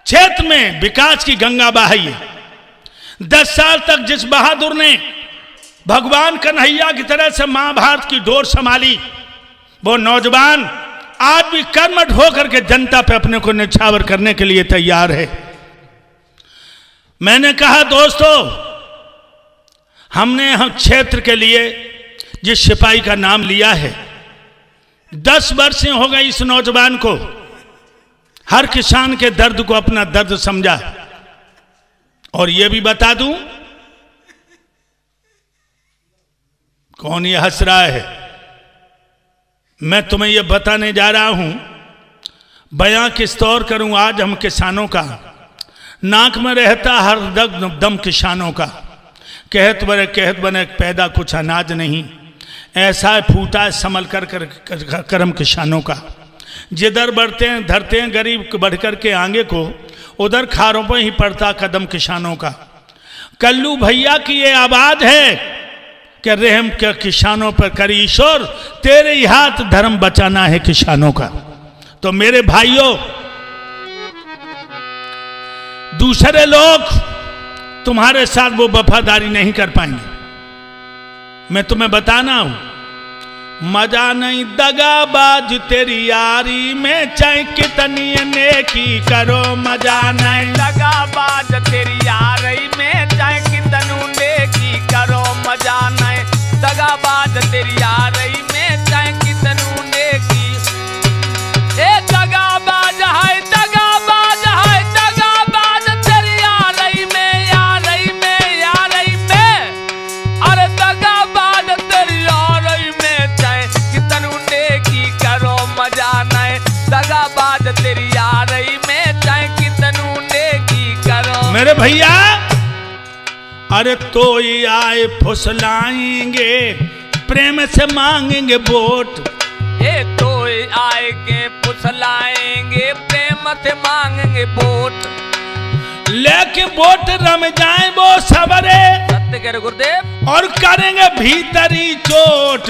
क्षेत्र में विकास की गंगा बहाइए। 10 साल तक जिस बहादुर ने भगवान कन्हैया की तरह से महाभारत की डोर संभाली, वो नौजवान आज भी कर्मठ होकर के जनता पे अपने को न्यौछावर करने के लिए तैयार है। मैंने कहा दोस्तों, हमने हम क्षेत्र के लिए जिस सिपाही का नाम लिया है, 10 वर्ष हो गए इस नौजवान को, हर किसान के दर्द को अपना दर्द समझा। और यह भी बता दूं, कौन ये हंस रहा है? मैं तुम्हें यह बताने जा रहा हूं, बयां किस तौर करूं आज हम किसानों का। नाक में रहता हर दम किसानों का। कहत बने पैदा कुछ अनाज नहीं, ऐसा फूटा संभल कर करम किसानों का। जिधर बढ़ते हैं धरते हैं गरीब बढ़ कर के आगे को, उधर खारों पर ही पड़ता कदम किसानों का। कल्लू भैया की ये आवाज है कि रहम के किसानों पर करी ईश्वर, तेरे ही हाथ धर्म बचाना है किसानों का। तो मेरे भाइयों, दूसरे लोग तुम्हारे साथ वो वफादारी नहीं कर पाएंगे। मैं तुम्हें बताना हूं, मजा नहीं दगाबाज तेरी यारी में, चाहे कितनी नेकी करो मजा नहीं। दगाबाज तेरी यारी में, चाहे कितनू नेकी करो मजा नहीं। दगाबाज तेरी यारी में, चाहे कितनू नेकी। ए दगाबाज है, दगाबाज है, दगाबाज तेरी यारी में, यारी में, यारी में। अरे दगाबाज तेरी यारी में, चाहे कितनू नेकी करो मजा नहीं। दगाबाज तेरी यारी में, चाहे कितनू नेकी करो। मेरे भैया, अरे तो ये आए फुसलाएंगे, प्रेम से मांगेंगे वोट। ये तो आएंगे फुसलाएंगे, प्रेम से मांगेंगे वोट। लेकिन वोट रम जाए वो सबरे, सत्य कह रहे गुरुदेव, और करेंगे भीतरी चोट।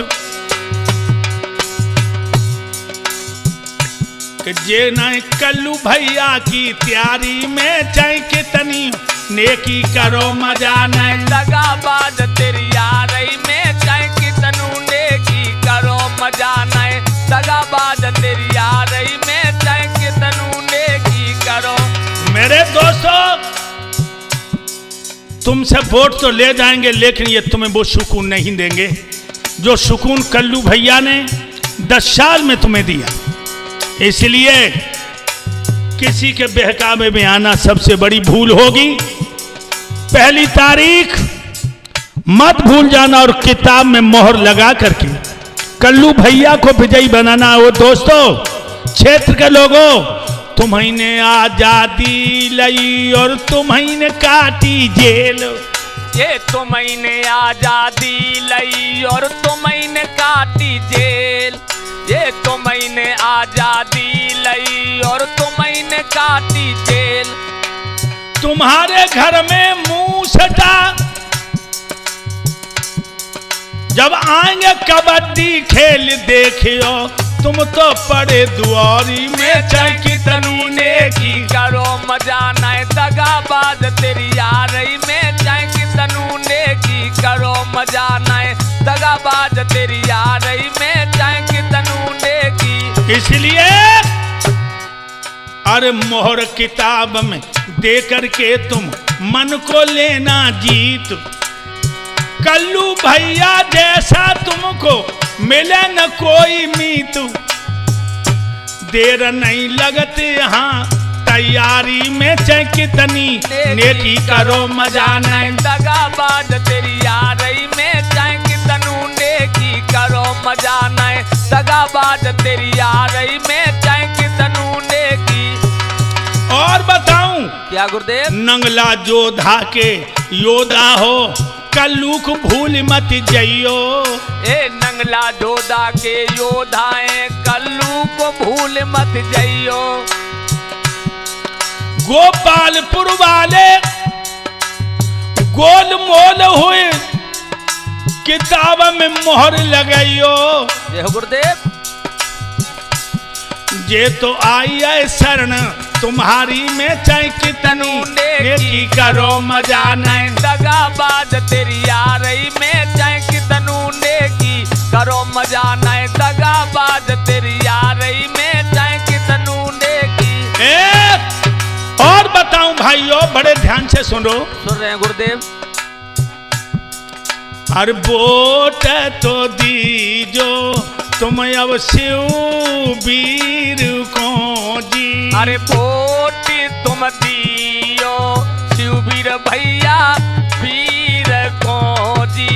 कि जे नहीं कल्लू भैया की तैयारी में, चाहे कितनी नेकी करो मजा नहीं। दगाबाज तेरी यारी में, चाहे कितनू नेकी करो मजा नहीं। दगाबाज तेरी यारी में, चाहे कितनू नेकी करो। मेरे दोस्तों, तुमसे वोट तो ले जाएंगे, लेकिन ये तुम्हें वो सुकून नहीं देंगे जो सुकून कल्लू भैया ने 10 साल में तुम्हें दिया। इसलिए किसी के बहकावे में आना सबसे बड़ी भूल होगी। पहली तारीख मत भूल जाना और किताब में मोहर लगा करके कल्लू भैया को विजयी बनाना। वो दोस्तों, क्षेत्र के लोगों, तुम्हें आजादी लई और तुम्हें काटी जेल। ये तुम्हें आजादी लई और तुम्हें काटी जेल। ये तुम्हें आजादी लई और तुम्हें काटी जेल। तुम्हारे घर में मुंह सटा, जब आएंगे कबड्डी खेल देखियो, तुम तो पड़े दुआरी में, चाहे कितनी नेकी करो मजा नहीं। दगाबाज तेरी यारी में, चाहे कितनू नेकी करो मजा नहीं। दगाबाज तेरी यारी में, चाहे कितनू नेकी। इसलिए अरे मोहर किताब में दे करके तुम मन को लेना जीत। कल्लू भैया जैसा तुमको मिले न कोई मीत। देर नहीं लगती यहाँ तैयारी में, चाहे कितनी नेकी करो मजा नहीं। दगाबाज तेरी यारी में, चाहे कितनू नेकी करो मजा नहीं। दगाबाज तेरी यारी में, चाहे कितनू नेकी। और बताऊं क्या गुरुदेव? नंगला जोधा के योद्धा हो, कल्लू को भूल मत जइयो। ए नंगला जोधा के योद्धाएं, कल्लू को भूल मत जइयो। गोपालपुर वाले गोल मोल हुए, किताब में मोहर लगाइयो। जय गुरुदेव। जे तो आई है शरण तुम्हारी में, चाहे कितनी नेकी करो मजा नहीं। दगाबाज तेरी यारी में, चाहे कितनू नेकी करो मजा नहीं। दगाबाज तेरी यारी में, चाहे कितनू नेकी। और बताऊं भाइयों, बड़े ध्यान से सुनो। सुन रहे हैं गुरुदेव? अरे वोट तो दीजो तुम अब शिववीर को जी। अरे वोट तुम दियो शिववीर भैया वीर को जी।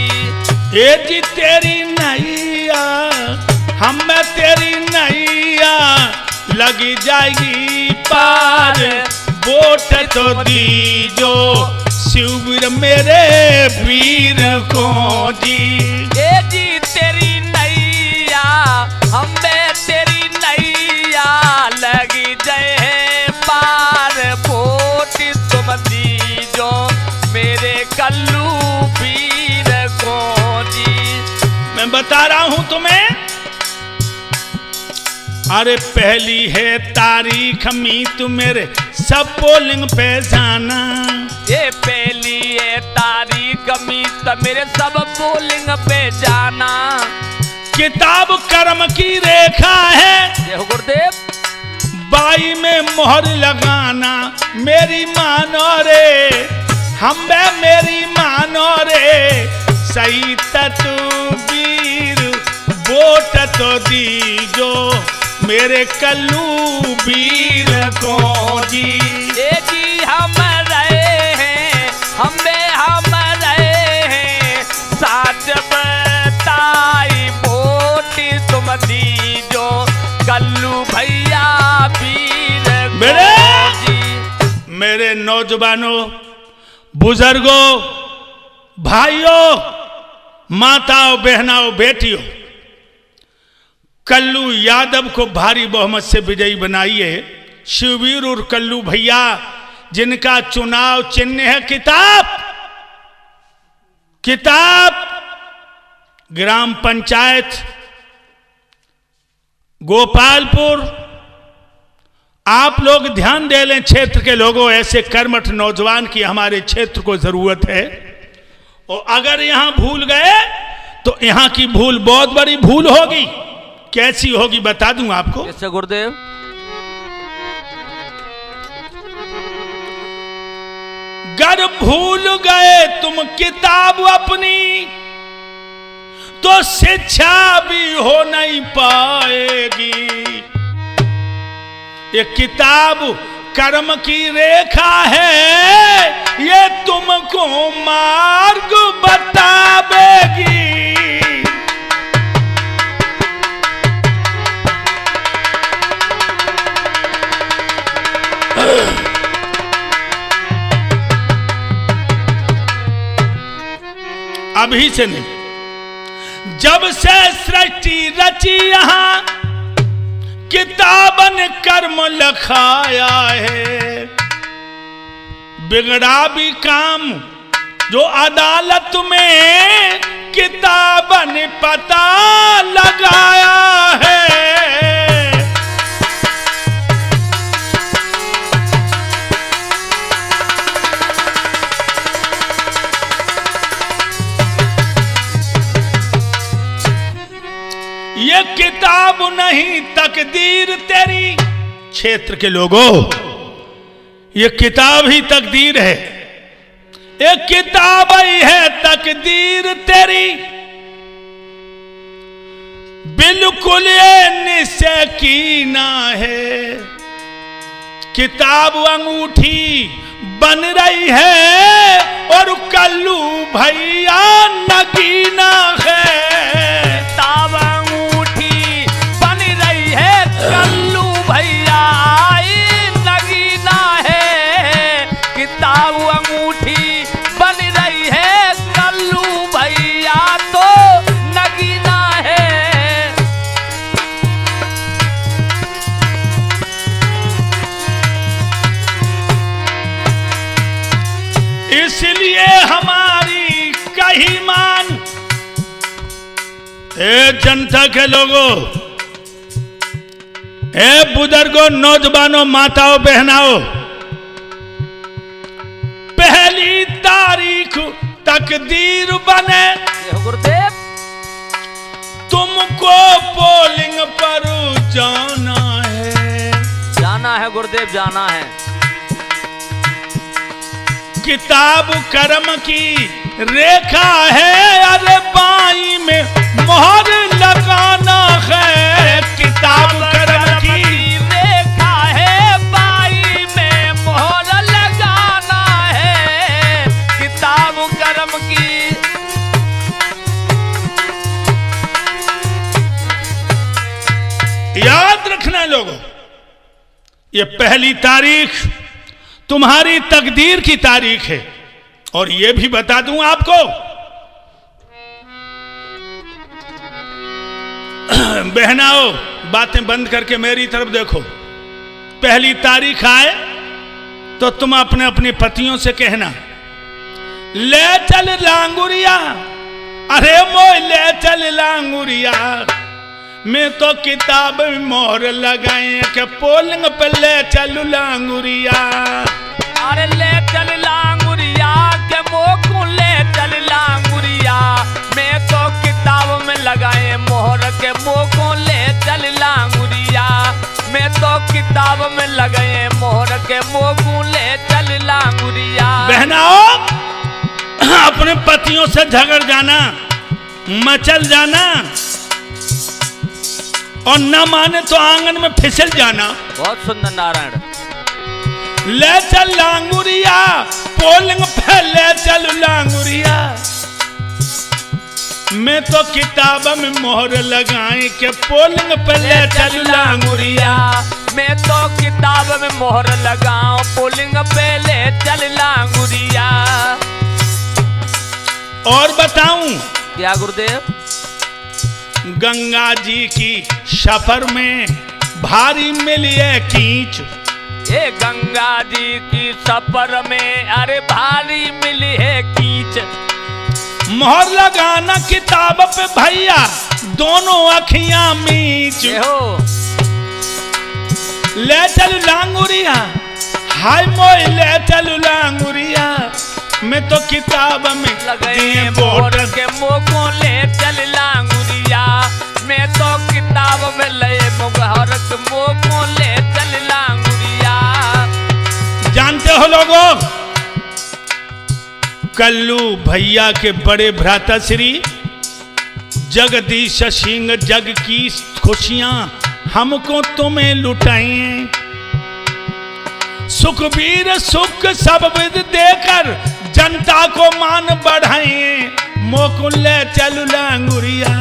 ये जी तेरी नैया हम तेरी नैया लगी जाएगी पार। वोट तो दीजो शिववीर मेरे वीर को जी। ये जी तेरी नैया हमें तेरी नैया लगी जय पार। वोट तुम दीजो मेरे कल्लू वीर को जी। मैं बता रहा हूं तुम्हें। अरे पहली है तारीख मीत मेरे सब पोलिंग पे जाना। ये पहली है तारीख मीत मेरे सब पोलिंग पे जाना। किताब कर्म की रेखा है, जय हो गुरुदेव। बाई में मोहर लगाना मेरी मानो रे, हम बे मेरी मानो रे, सही तत्वीर वोट तो दीजो मेरे कल्लू वीर को जी। ये जी हम रहे हैं, हम रहे हैं, साच बताई वोट तुम दीजो कल्लू भैया वीर को जी। मेरे नौजवानों, बुजुर्गों, भाइयों, माताओं, बहनाओं, बेटियों, कल्लू यादव को भारी बहुमत से विजयी बनाइए। शिववीर और कल्लू भैया जिनका चुनाव चिन्ह है किताब, किताब ग्राम पंचायत गोपालपुर। आप लोग ध्यान दे लें क्षेत्र के लोगों, ऐसे कर्मठ नौजवान की हमारे क्षेत्र को जरूरत है। और अगर यहां भूल गए तो यहां की भूल बहुत बड़ी भूल होगी। कैसी होगी बता दूं आपको। कैसे गुरुदेव? गर भूल गए तुम किताब अपनी तो शिक्षा भी हो नहीं पाएगी। ये किताब कर्म की रेखा है, ये तुमको मार्ग बतावेगी। अभी से नहीं, जब से सृष्टि रची यहां किताबन कर्म लखाया है। बिगड़ा भी काम जो अदालत में किताबन पता लगाया है। ये किताब नहीं तकदीर तेरी, क्षेत्र के लोगों, ये किताब ही तकदीर है। ये किताब ही है तकदीर तेरी, बिल्कुल ये निश्चय की ना है। किताब अंगूठी बन रही है और कल्लू भैया नगीना है। किताब अंगूठी बन रही है, कल्लू भैया आई नगीना है। किताब अंगूठी बन रही है, कल्लू भैया तो नगीना है। इसलिए हमारी कही मान, ए जनता के लोगों, ए बुजुर्गों, नौजवानों, माताओं, बहनाओं, पहली तारीख तकदीर बने। गुरुदेव तुमको पोलिंग पर जाना है। जाना है गुरुदेव, जाना है। किताब कर्म की रेखा है, अरे बाई में मोहर लगाना है। किताब कर्म की रेखा है, बाई में मोहर लगाना है। किताब कर्म की याद रखना लोगों, ये पहली तारीख तुम्हारी तकदीर की तारीख है। और ये भी बता दूं आपको, बहनाओ, बातें बंद करके मेरी तरफ देखो। पहली तारीख आए तो तुम अपने अपने पतियों से कहना, ले चल लांगुरिया, अरे मोय ले चल लांगुरिया, मैं तो किताब में मोहर लगाए के पोलिंग पे ले चलू लांगुरिया। अरे ले चल लांगुरिया के मोकू ले चल लांगुरिया, मैं तो किताब में लगाए मोहर के मोको ले चल लांगुरिया मैं तो किताब में लगाए मोहर के मोको ले चल लांगुरिया। बहनाओ, अपने पतियों से झगड़ जाना, मचल जाना और न माने तो आंगन में फिसल जाना। बहुत सुंदर नारायण। ले चल लांगुरिया, पोलिंग पे ले चल लांगुरिया मैं तो किताब में मोहर लगाए के पोलिंग पे ले चल लांगुरिया मैं तो किताब में मोहर लगाऊं पोलिंग पे ले चल लांगुरिया। और बताऊं क्या गुरुदेव? गंगा जी की सफर में भारी मिली है कीच। ये गंगा जी की सफर में अरे भारी मिली है कीच। मोहर लगाना किताब पे भैया दोनों अखियां मीच। हो ले चल लांगुरिया, हाय मोय ले चल लांगुरिया मैं तो किताब में लगाए मोहर के मोको ले चल लांगुरिया मैं तो किताब में ले मोहर के मोको ले चल लांगुरिया। जानते हो लोगों, कल्लू भैया के बड़े भ्राता श्री जगदीश सिंह जग की खुशियां हमको तुम्हें लुटाएं। सुखबीर सुख सब विद देकर जनता को मान बढ़ाएं। मोकुल्ले चल लांगुरिया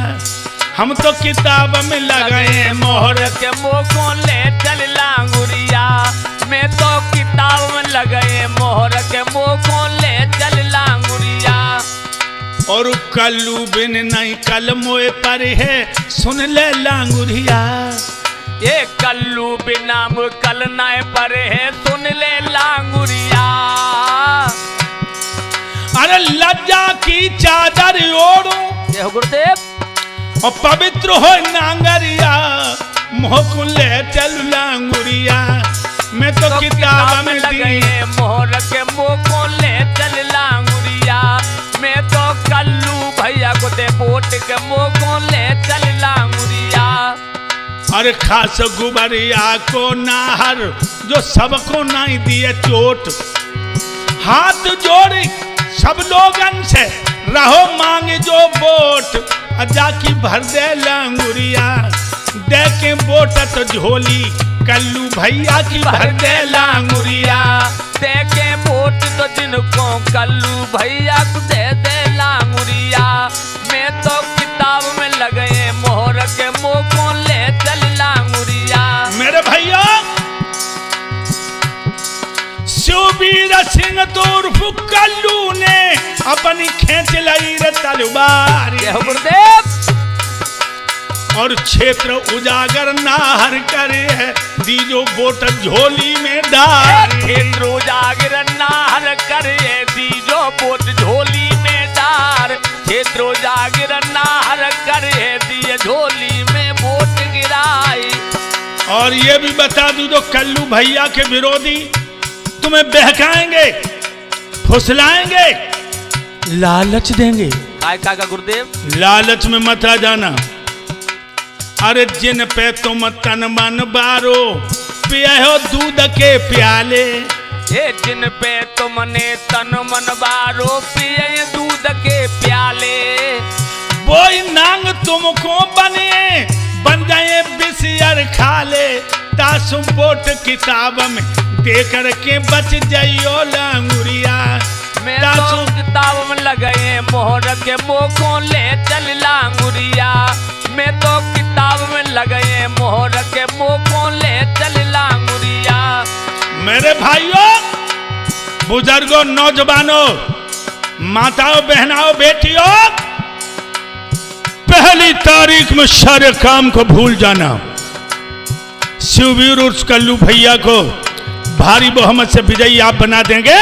हम तो किताब में लगाए मोहर के मोको ले चल लांगुरिया मैं तो किताब में लगाए मोहर के मोको ले चल लांगुरिया। और कल्लू बिन नहीं कल मोए पर है सुन ले लांगुरिया ये कल्लू बिना कल नाय पर है सुन ले लांगुरिया। अरे लज्जा की चादर ओढ़ो ये गुरुदेव और पवित्र हो नांगरिया मोकुल्ले चल लांगुरिया मैं तो किताब में लगाए मोहर के मोको ले चल लांगुरिया मैं तो कल्लू भैया को दे वोट के मोको ले चल लांगुरिया। अरे खास गुबरिया को नाहर जो सबको नहीं दिए चोट हाथ जोड़ी सब लोगन से रहो मांगे जो वोट जाकी भर दे लांगुरिया दे के वोट तो झोली कल्लू भैया की भर दे लांगुरिया दे के वोट तो जिनको कल्लू भैया को दे दे लांगुरिया मैं तो किताब में लगे मोहर के मोको ले चल लांगुरिया। मेरे भैया शिवबीर सिंह तोर्फ कल्लू ने अपनी खेच लाई रे तलवार गुरुदेव और क्षेत्र उजागर नाहर करे है दीजो वोट झोली में डाल क्षेत्र उजागर नाहर करे दीजो वोट झोली में डार क्षेत्र उजागर नाहर करे दिए झोली में वोट गिराई। और ये भी बता दूं तो कल्लू भैया के विरोधी तुम्हें बहकाएंगे फुसलाएंगे लालच देंगे। काय का गुरुदेव लालच में मत आ जाना। अरे जिन पे तुम तन मन बारो पिया हो दूध के प्याले ये जिन पे तुमने तन मन बारो पिए दूध के प्याले वो नांग तुमको बन जाए बिसियर खाले तासुम वोट किताब में दे करके बच जाइयो लांगुरिया मैं तो किताब में लगाए मोहर के मोको ले चल लांगुरिया मैं तो किताब में लगाए मोहर के मोको ले चल लांगुरिया। मेरे भाइयों बुजुर्गों नौजवानों माताओं बहनाओं बेटियों पहली तारीख में सारे काम को भूल जाना। शिवबीर उर्स कल्लू भैया को भारी बहुमत से विजयी आप बना देंगे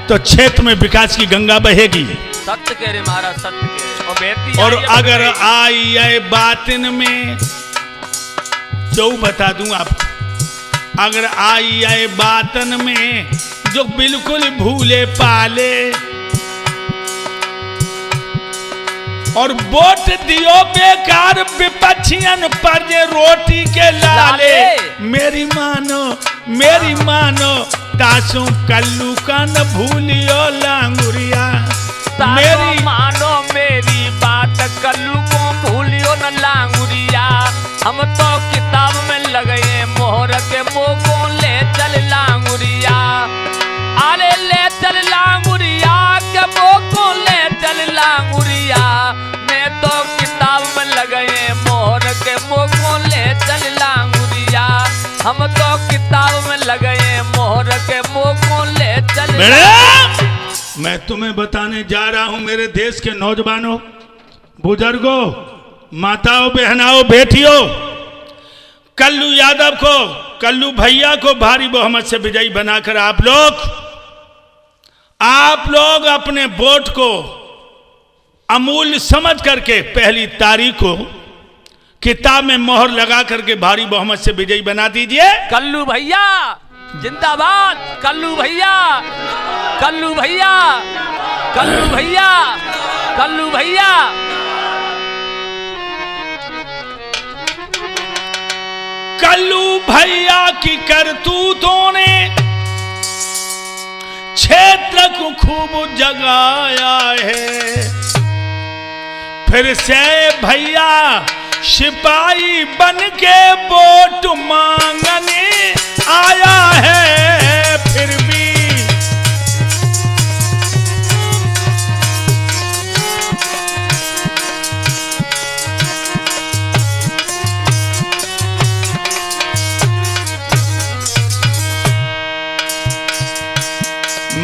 तो क्षेत्र में विकास की गंगा बहेगी। सत्य कह रहे महाराज सत्य कह रहे। और अगर आई है बातिन में जो बता दूं आप अगर आई है बातन में जो बिल्कुल भूले पाले और वोट दियो बेकार विपक्षियन पर जे रोटी के लाले। मेरी मानो तासु कल्लू का न भूलियो लांगुरिया। मेरी मानो मेरी बात, कल्लू को भूलियो न लांगुरिया। हम तो किताब में लगे मोहर के मुँह को ले चल लांगुरिया। अरे ले चल लांगुरिया के मुँह को ले चल लांगुरिया। मैं तो किताब में लगे मोहर के मुँह को ले चल लांगुरिया। हम तो किताब में लगे मोहर के मुँह को ले चल। मैं तुम्हें बताने जा रहा हूं मेरे देश के नौजवानों, बुजुर्गों, माताओं, बहनाओं, बेटियों, कल्लू यादव को, कल्लू भैया को भारी बहुमत से विजयी बनाकर आप लोग अपने वोट को अमूल्य समझ करके पहली तारीख को किताब में मोहर लगा करके भारी बहुमत से विजयी बना दीजिए। कल्लू भैया जिंदाबाद, कल्लू भैया, कल्लू भैया, कल्लू भैया, कल्लू भैया। कल्लू भैया की करतूतों ने क्षेत्र को खूब जगाया है। फिर से भैया सिपाही बन के वोट मांगने आया है। फिर भी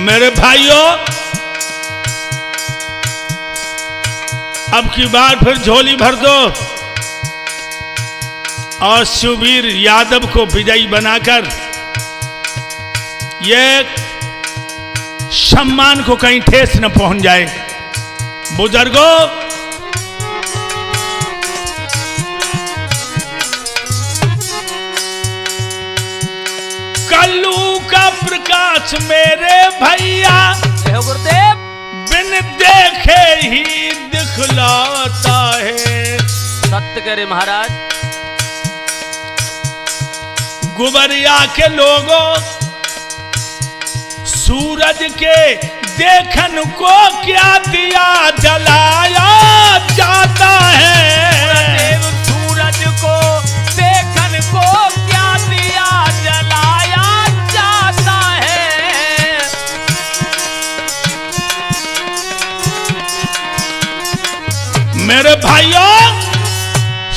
मेरे भाइयों, अब की बार फिर झोली भर दो और सुबीर यादव को विजयी बनाकर ये सम्मान को कहीं ठेस न पहुंच जाए। बुजुर्गों, कल्लू का प्रकाश मेरे भैया गुरुदेव बिन देखे ही दिखलाता है। सत्य करे महाराज। गुबरिया के लोगों, सूरज के देखन को क्या दिया जलाया जाता है। सूरज को देखन को क्या दिया जलाया जाता है। मेरे भाइयों,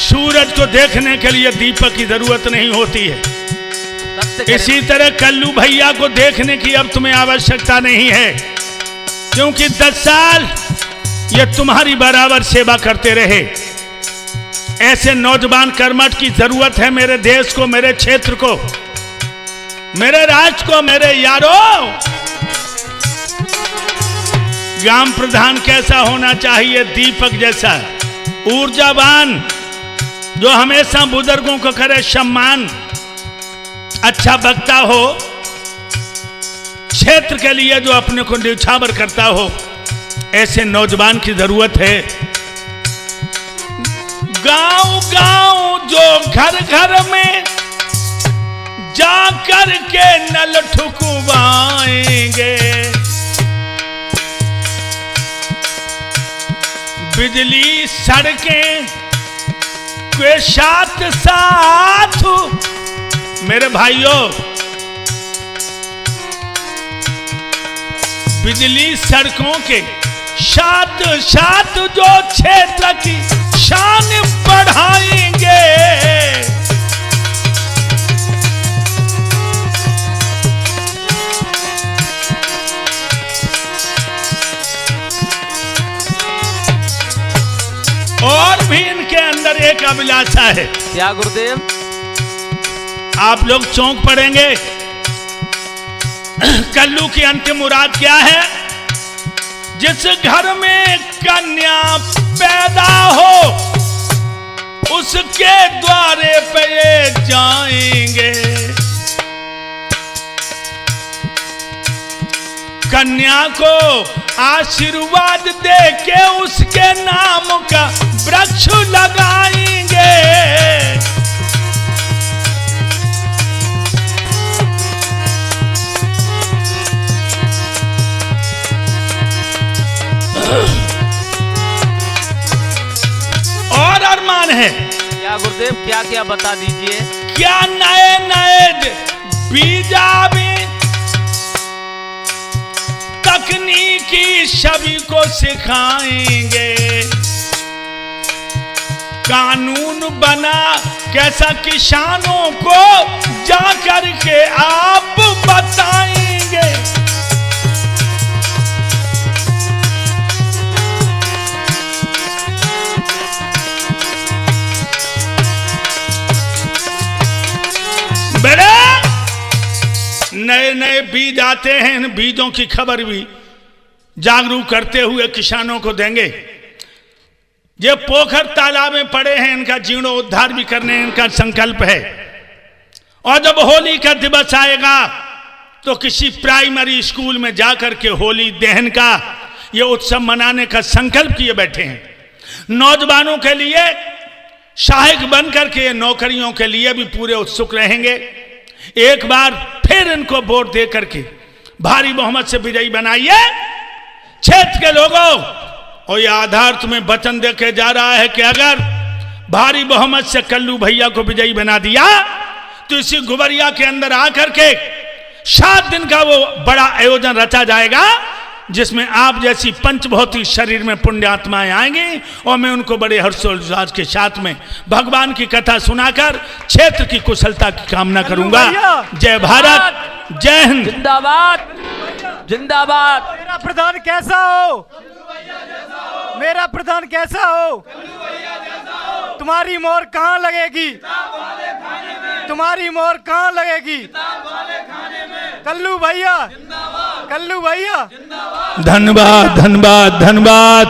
सूरज को देखने के लिए दीपक की जरूरत नहीं होती है। इसी तरह कल्लू भैया को देखने की अब तुम्हें आवश्यकता नहीं है, क्योंकि 10 साल ये तुम्हारी बराबर सेवा करते रहे। ऐसे नौजवान कर्मठ की जरूरत है मेरे देश को, मेरे क्षेत्र को, मेरे राज्य को। मेरे यारों, ग्राम प्रधान कैसा होना चाहिए? दीपक जैसा ऊर्जावान, जो हमेशा बुजुर्गों को करे सम्मान, अच्छा वक्ता हो, क्षेत्र के लिए जो अपने को न्यौछावर करता हो, ऐसे नौजवान की जरूरत है। गांव गांव जो घर घर में जाकर के नल ठुकवाएंगे, बिजली सड़कें के साथ साथ मेरे भाइयों, बिजली सड़कों के साथ साथ जो क्षेत्र की शान बढ़ाएंगे। और भी इनके अंदर एक अभिलाषा है। क्या गुरुदेव? आप लोग चौंक पड़ेंगे। कल्लू की अंतिम मुराद क्या है? जिस घर में कन्या पैदा हो उसके द्वारे पे ये जाएंगे। कन्या को आशीर्वाद दे के उसके नाम का वृक्ष लगाएंगे। और अरमान है क्या गुरुदेव, क्या क्या बता दीजिए। क्या नए नए बीजा भी तकनीकी सभी को सिखाएंगे। कानून बना कैसा किसानों को जा करके आप बताएंगे। नए नए बीज आते हैं, इन बीजों की खबर भी जागरूक करते हुए किसानों को देंगे। ये पोखर तालाब में पड़े हैं, इनका जीर्णोद्धार भी करने इनका संकल्प है। और जब होली का दिवस आएगा तो किसी प्राइमरी स्कूल में जाकर के होली दहन का ये उत्सव मनाने का संकल्प किए बैठे हैं। नौजवानों के लिए सहायक बनकर के नौकरियों के लिए भी पूरे उत्सुक रहेंगे। एक बार फिर इनको वोट दे करके भारी बहुमत से विजयी बनाइए। क्षेत्र के लोगों, और यह आधार तुम्हें वचन दे के जा रहा है कि अगर भारी बहुमत से कल्लू भैया को विजयी बना दिया तो इसी गुबरिया के अंदर आकर के 7 दिन का वो बड़ा आयोजन रचा जाएगा, जिसमें आप जैसी पंचभौतिक शरीर में पुण्यात्माएं आएंगी और मैं उनको बड़े हर्षोल्लास के साथ में भगवान की कथा सुनाकर क्षेत्र की कुशलता की कामना करूंगा। जय भारत, जय हिंद, जिंदाबाद जिंदाबाद। मेरा प्रधान कैसा हो, मेरा प्रधान कैसा हो। तुम्हारी मोहर कहाँ लगेगी, तुम्हारी मोहर कहाँ लगेगी। कल्लू भैया, कल्लू भैया। धन्यवाद धन्यवाद धन्यवाद।